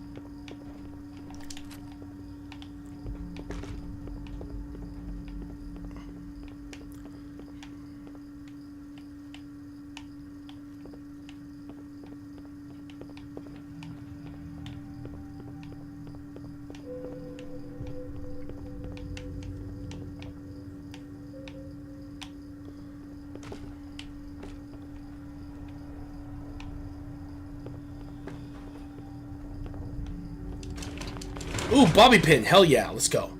Ooh, bobby pin. Hell yeah. Let's go.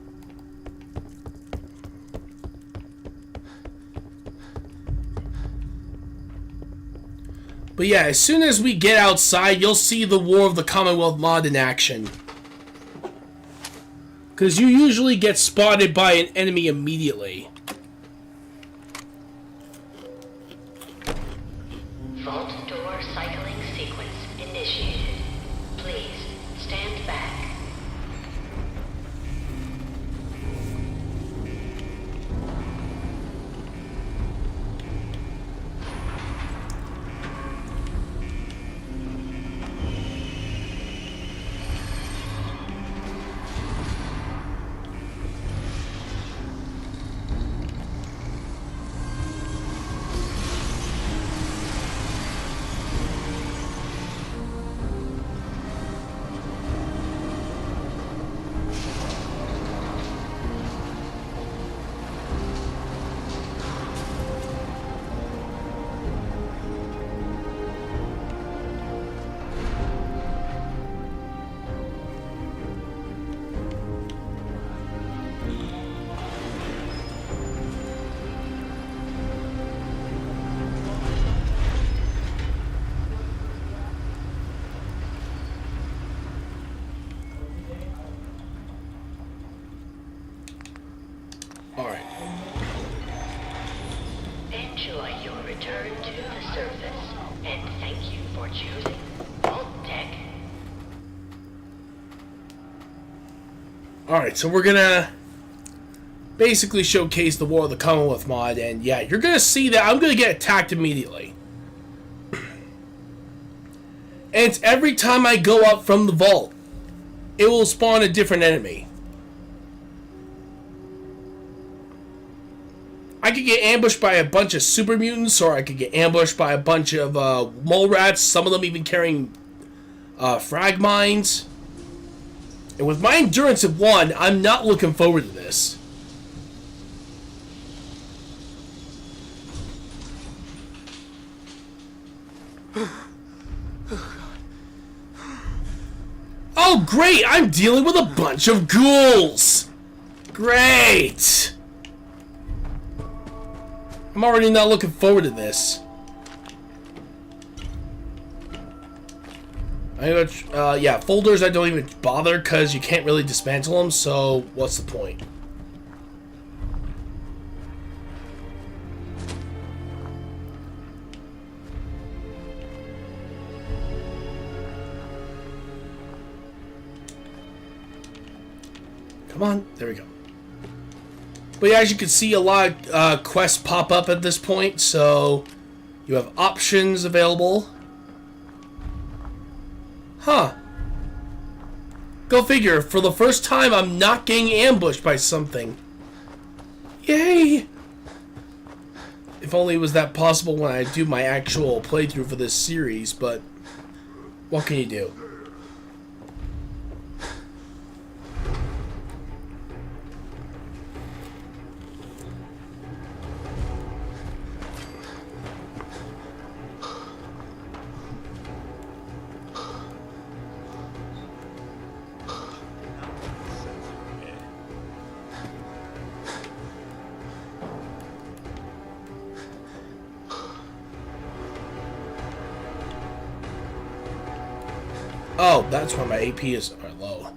But yeah, as soon as we get outside, you'll see the War of the Commonwealth mod in action. Because you usually get spotted by an enemy immediately. Vault door cycling sequence initiated. Please stand back. Alright. Enjoy your return to the surface, and thank you for choosing Vault Tech. Alright, so we're gonna basically showcase the War of the Commonwealth mod, and yeah, you're gonna see that I'm gonna get attacked immediately. And it's every time I go up from the vault, it will spawn a different enemy. I could get ambushed by a bunch of super mutants, or I could get ambushed by a bunch of mole rats, some of them even carrying frag mines. And with my endurance of 1, I'm not looking forward to this. Oh great, I'm dealing with a bunch of ghouls! Great! I'm already not looking forward to this. Yeah, folders I don't even bother because you can't really dismantle them, so what's the point? Come on. There we go. But yeah, as you can see, a lot of quests pop up at this point, so you have options available. Huh. Go figure. For the first time, I'm not getting ambushed by something. Yay! If only it was that possible when I do my actual playthrough for this series, but what can you do? Oh, that's why my AP is low.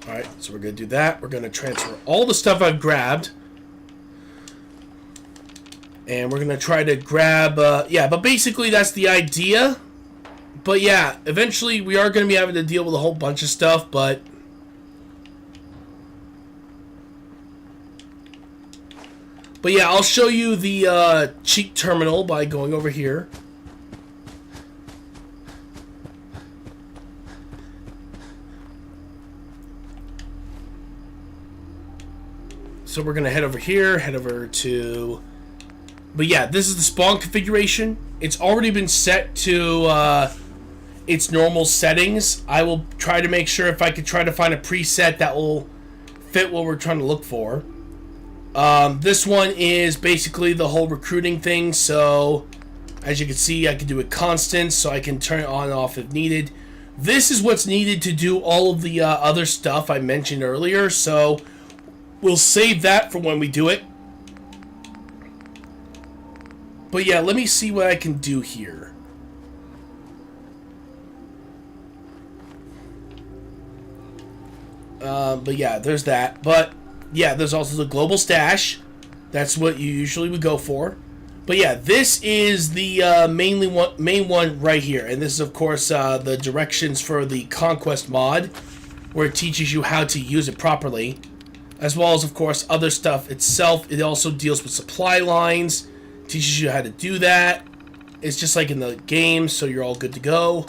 Alright, so we're going to do that. We're going to transfer all the stuff I've grabbed. And we're going to try to grab... yeah, but basically that's the idea. But yeah, eventually we are going to be having to deal with a whole bunch of stuff, but... But yeah, I'll show you the cheat terminal by going over here. So we're going to head over here, head over to... But yeah, this is the spawn configuration. It's already been set to its normal settings. I will try to make sure if I could try to find a preset that will fit what we're trying to look for. This one is basically the whole recruiting thing, so as you can see, I can do it constant, so I can turn it on and off if needed. This is what's needed to do all of the other stuff I mentioned earlier, so we'll save that for when we do it. But yeah, let me see what I can do here. But yeah, there's that. But yeah, there's also the global stash. That's what you usually would go for. But yeah, this is the main one right here. And this is, of course, the directions for the Conquest mod, where it teaches you how to use it properly. As well as, of course, other stuff itself. It also deals with supply lines, teaches you how to do that. It's just like in the game, so you're all good to go.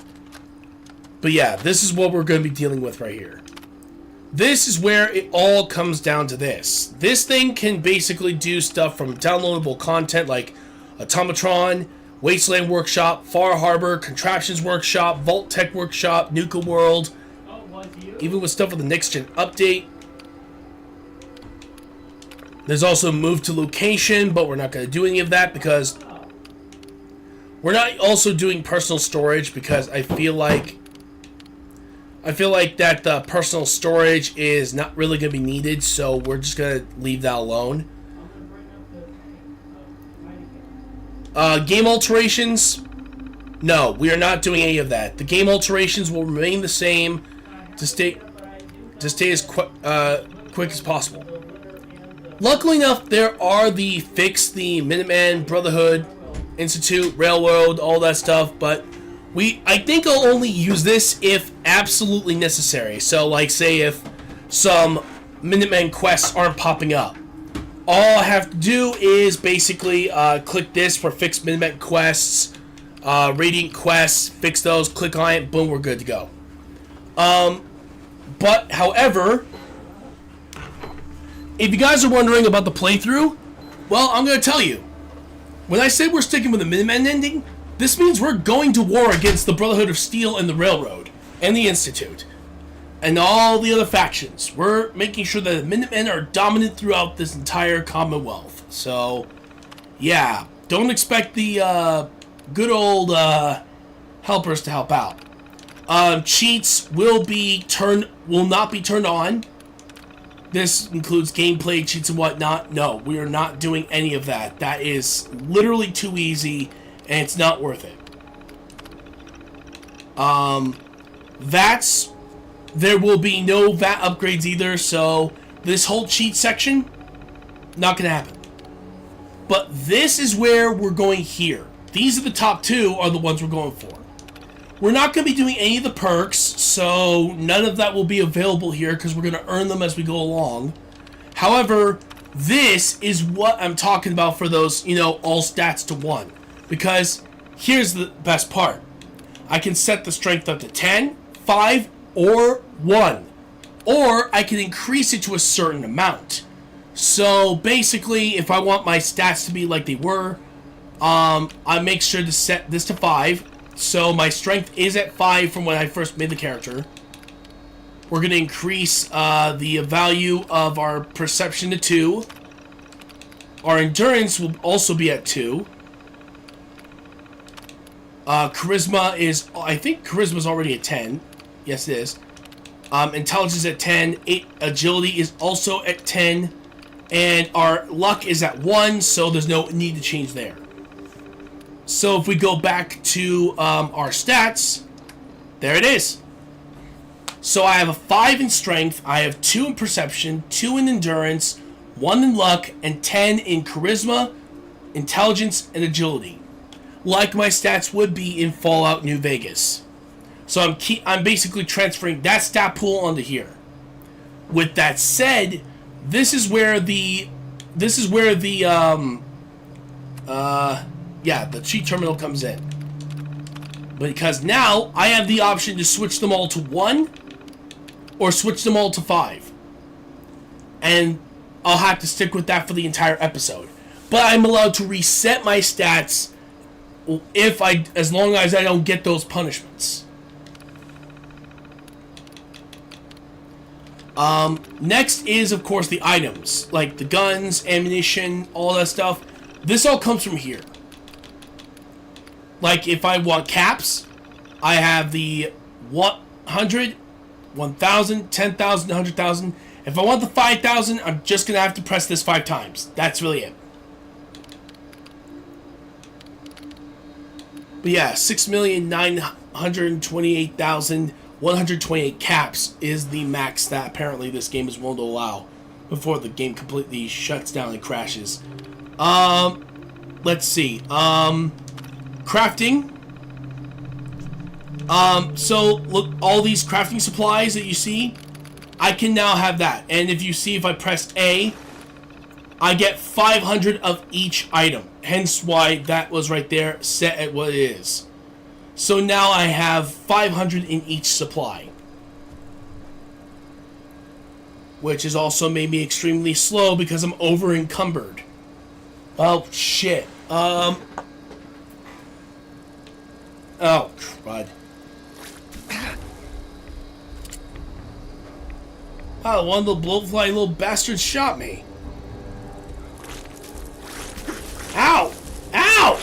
But yeah, this is what we're going to be dealing with right here. This is where it all comes down to this. This thing can basically do stuff from downloadable content like Automatron, Wasteland Workshop, Far Harbor, Contraptions Workshop, Vault Tech Workshop, Nuka World, even with stuff with the next gen update. There's also Move to Location, but we're not going to do any of that because we're not also doing personal storage because I feel like that the personal storage is not really going to be needed, so we're just going to leave that alone. Game alterations, no, we are not doing any of that. The game alterations will remain the same to stay as quick as possible. Luckily enough, there are the Minuteman, Brotherhood, Institute, Railroad, all that stuff, but I think I'll only use this if absolutely necessary. So, like, say if some Minuteman quests aren't popping up. All I have to do is basically click this for fixed Minuteman quests, Radiant quests, fix those, click on it, boom, we're good to go. But, however, if you guys are wondering about the playthrough, well, I'm going to tell you. When I say we're sticking with the Minuteman ending, this means we're going to war against the Brotherhood of Steel and the Railroad, and the Institute, and all the other factions. We're making sure that the Minutemen are dominant throughout this entire Commonwealth. So, yeah, don't expect the good old helpers to help out. Cheats will not be turned on. This includes gameplay cheats and whatnot. No, we are not doing any of that. That is literally too easy, and it's not worth it. There will be no VAT upgrades either, so this whole cheat section, not gonna happen. But this is where we're going here. These are the top two are the ones we're going for. We're not going to be doing any of the perks, so none of that will be available here because we're going to earn them as we go along. However, this is what I'm talking about for those, you know, all stats to 1. Because here's the best part. I can set the strength up to 10, 5, or 1. Or I can increase it to a certain amount. So basically, if I want my stats to be like they were, I make sure to set this to 5. So my strength is at 5 from when I first made the character. We're going to increase the value of our perception to 2. Our endurance will also be at 2. Charisma is, I think charisma is already at 10. Yes, it is. Intelligence at 10. Agility is also at 10. And our luck is at 1, so there's no need to change there. So if we go back to our stats, there it is. So I have a 5 in strength, I have 2 in perception, 2 in endurance, 1 in luck, and 10 in charisma, intelligence, and agility. Like my stats would be in Fallout New Vegas. So I'm basically transferring that stat pool onto here. With that said, this is where the cheat terminal comes in. Because now I have the option to switch them all to 1 or switch them all to 5. And I'll have to stick with that for the entire episode. But I'm allowed to reset my stats as long as I don't get those punishments. Next is, of course, the items. Like the guns, ammunition, all that stuff. This all comes from here. Like, if I want caps, I have the 100, 1,000, 10,000, 100,000. If I want the 5,000, I'm just going to have to press this 5 times. That's really it. But yeah, 6,928,128 caps is the max that apparently this game is willing to allow before the game completely shuts down and crashes. Let's see. Crafting. So look, all these crafting supplies that you see, I can now have that. And if you see, if I press A, I get 500 of each item. Hence why that was right there set at what it is. So now I have 500 in each supply. Which has also made me extremely slow because I'm over encumbered. Oh, shit. Oh, crud. Oh, one of the blowfly little bastards shot me. Ow! Ow!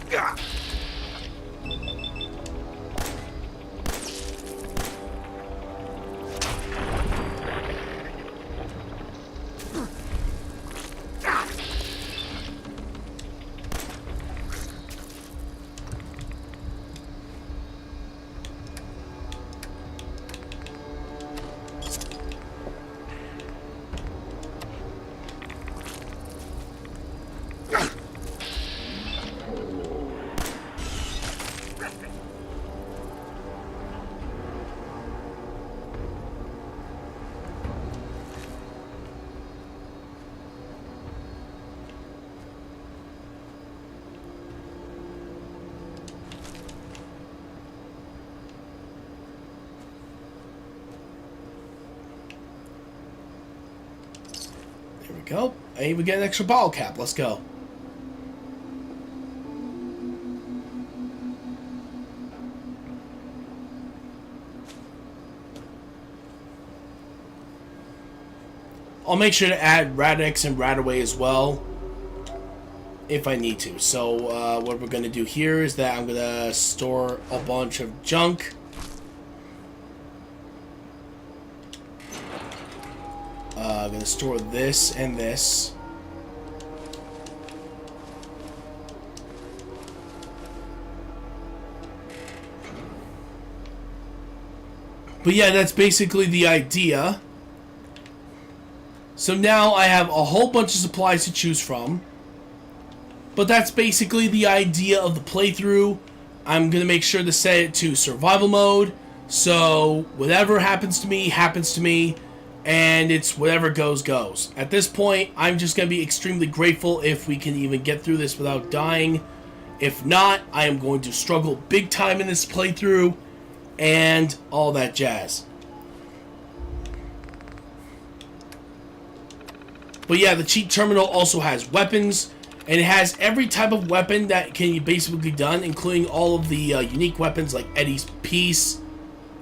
Gah! There we go. I even get an extra bottle cap. Let's go. I'll make sure to add Radix and Radaway as well if I need to. So what we're going to do here is that I'm going to store a bunch of junk. I'm going to store this and this. But yeah, that's basically the idea. So now I have a whole bunch of supplies to choose from. But that's basically the idea of the playthrough. I'm going to make sure to set it to survival mode. So whatever happens to me, and it's whatever goes, goes. At this point, I'm just going to be extremely grateful if we can even get through this without dying. If not, I am going to struggle big time in this playthrough and all that jazz. But yeah, the cheat terminal also has weapons, and it has every type of weapon that can be basically done, including all of the unique weapons like Eddie's Piece,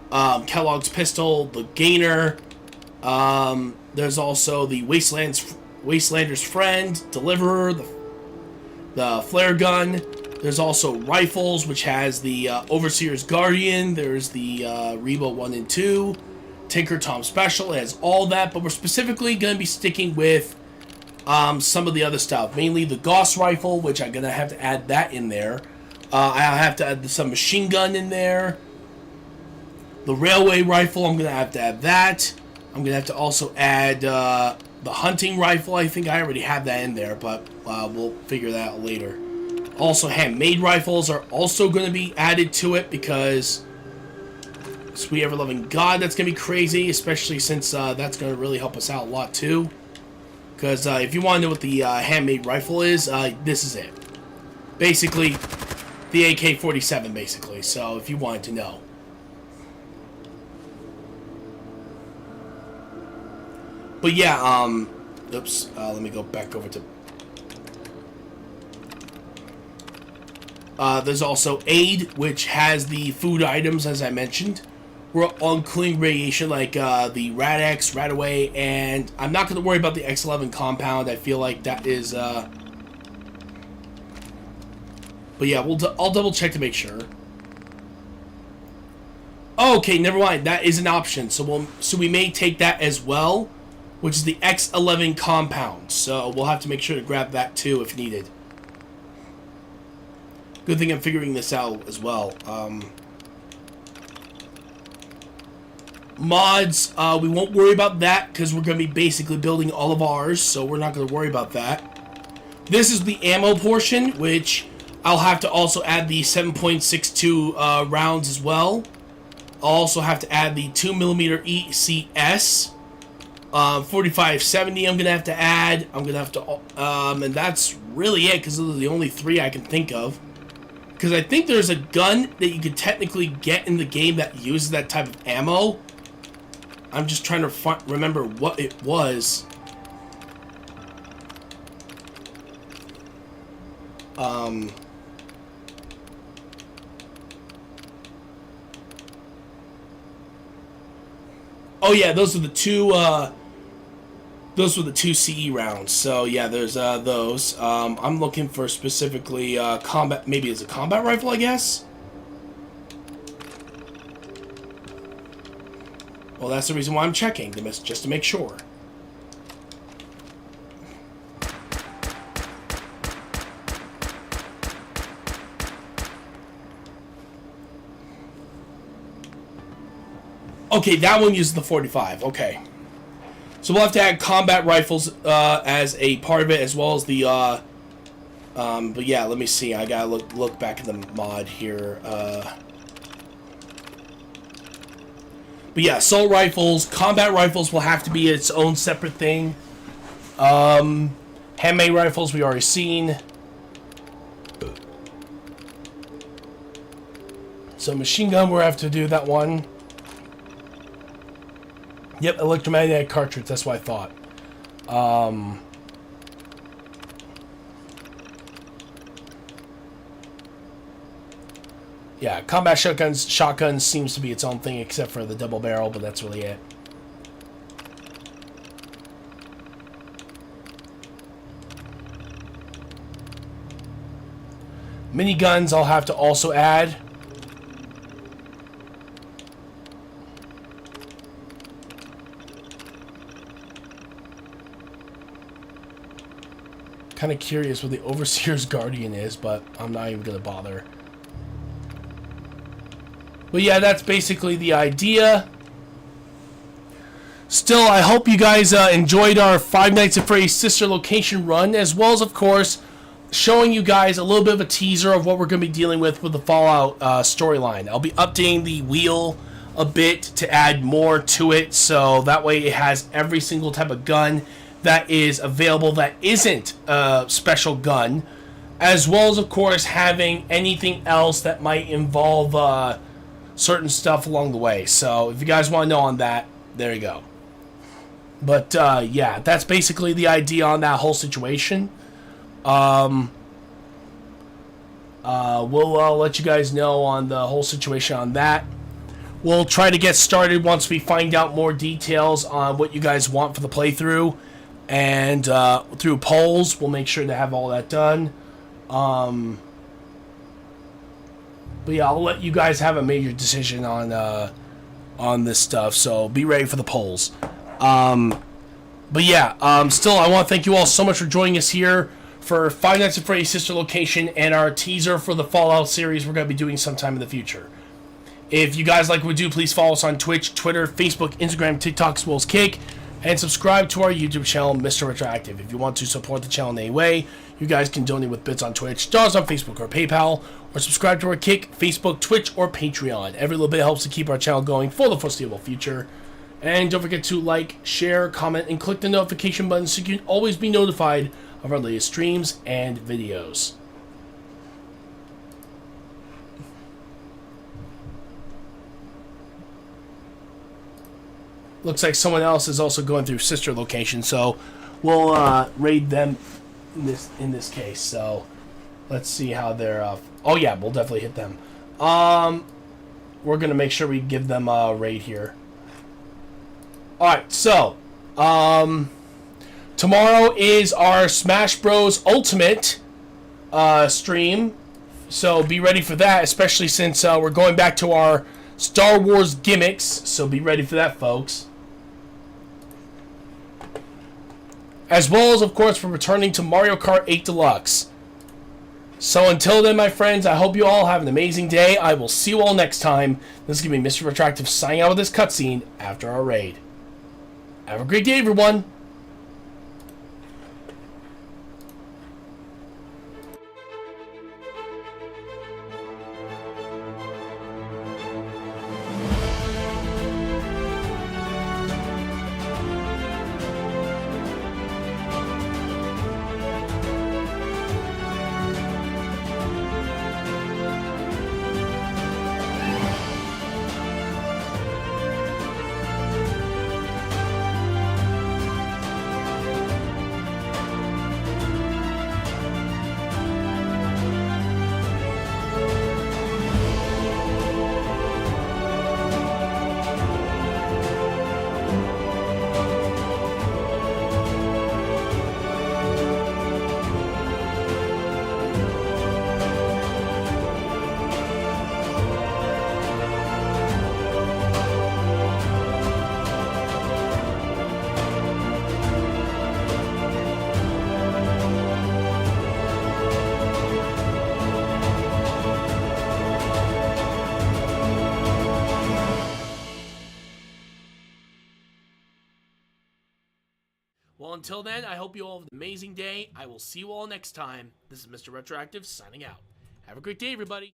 Kellogg's Pistol, the Gainer. There's also the Wastelander's Friend, Deliverer, the Flare Gun. There's also rifles, which has the Overseer's Guardian. There's the Rebo 1 and 2. Tinker Tom Special. It has all that, but we're specifically going to be sticking with some of the other stuff. Mainly the Gauss Rifle, which I'm going to have to add that in there. I'll have to add some machine gun in there. The Railway Rifle, I'm going to have to add that. I'm going to have to also add the Hunting Rifle. I think I already have that in there, but we'll figure that out later. Also, handmade rifles are also going to be added to it because, sweet ever-loving God, that's going to be crazy, especially since that's going to really help us out a lot too. Because if you want to know what the handmade rifle is, this is it. Basically, the AK-47, basically, so if you wanted to know. But yeah, oops, let me go back over to... there's also Aid, which has the food items, as I mentioned. We're on clean radiation, like the Rad-X, Radaway, and I'm not going to worry about the X11 compound. I feel like that is... But yeah, I'll double check to make sure. Okay, never mind. That is an option, so we may take that as well, which is the X11 compound. So we'll have to make sure to grab that too if needed. Good thing I'm figuring this out as well. Mods, we won't worry about that because we're going to be basically building all of ours, so we're not going to worry about that. This is the ammo portion, which I'll have to also add the 7.62 rounds as well. I'll also have to add the 2mm ECS. 4570 I'm going to have to add. I'm going to have to... and that's really it because those are the only three I can think of. Because I think there's a gun that you could technically get in the game that uses that type of ammo. I'm just trying to remember what it was. Oh yeah, those are the two. Those were the 2 CE rounds. So yeah, there's those. I'm looking for specifically combat. Maybe it's a combat rifle, I guess. Well, that's the reason why I'm checking, just to make sure. Okay, that one uses the 45. Okay. So we'll have to add combat rifles as a part of it, as well as the... but yeah, let me see. I gotta look back at the mod here. But yeah, assault rifles, combat rifles will have to be its own separate thing. Handmade rifles we already seen. So machine gun, we'll have to do that one. Yep, electromagnetic cartridge, that's what I thought. Yeah, combat shotguns seems to be its own thing except for the double barrel, but that's really it. Miniguns I'll have to also add. Kind of curious what the Overseer's Guardian is, but I'm not even going to bother. But yeah, that's basically the idea. Still, I hope you guys enjoyed our Five Nights at Freddy's sister location run, as well as, of course, showing you guys a little bit of a teaser of what we're going to be dealing with the Fallout storyline. I'll be updating the wheel a bit to add more to it, so that way it has every single type of gun that is available that isn't a special gun, as well as, of course, having anything else that might involve certain stuff along the way. So if you guys want to know on that, there you go. But yeah, that's basically the idea on that whole situation. We'll let you guys know on the whole situation on that. We'll try to get started once we find out more details on what you guys want for the playthrough, and through polls, we'll make sure to have all that done. But yeah, I'll let you guys have a major decision on this stuff, so be ready for the polls. But yeah, still, I want to thank you all so much for joining us here for Five Nights at Freddy's Sister Location and our teaser for the Fallout series we're going to be doing sometime in the future. If you guys like what we do, please follow us on Twitch, Twitter, Facebook, Instagram, TikTok, as well as Kick, and subscribe to our YouTube channel, Mr. Retroactive. If you want to support the channel in any way, you guys can donate with bits on Twitch, dollars on Facebook or PayPal, or subscribe to our Kick, Facebook, Twitch, or Patreon. Every little bit helps to keep our channel going for the foreseeable future. And don't forget to like, share, comment, and click the notification button so you can always be notified of our latest streams and videos. Looks like someone else is also going through Sister Location, so we'll raid them in this case. So let's see how they're. Oh yeah, we'll definitely hit them. We're gonna make sure we give them a raid here. Alright, so, tomorrow is our Smash Bros. Ultimate stream, so be ready for that, especially since we're going back to our Star Wars gimmicks, so be ready for that, folks. As well as, of course, we're returning to Mario Kart 8 Deluxe. So until then, my friends, I hope you all have an amazing day. I will see you all next time. This is going to be Mr. Retroactive signing out with this cutscene after our raid. Have a great day, everyone. Well, until then, I hope you all have an amazing day. I will see you all next time. This is Mr. Retroactive signing out. Have a great day, everybody.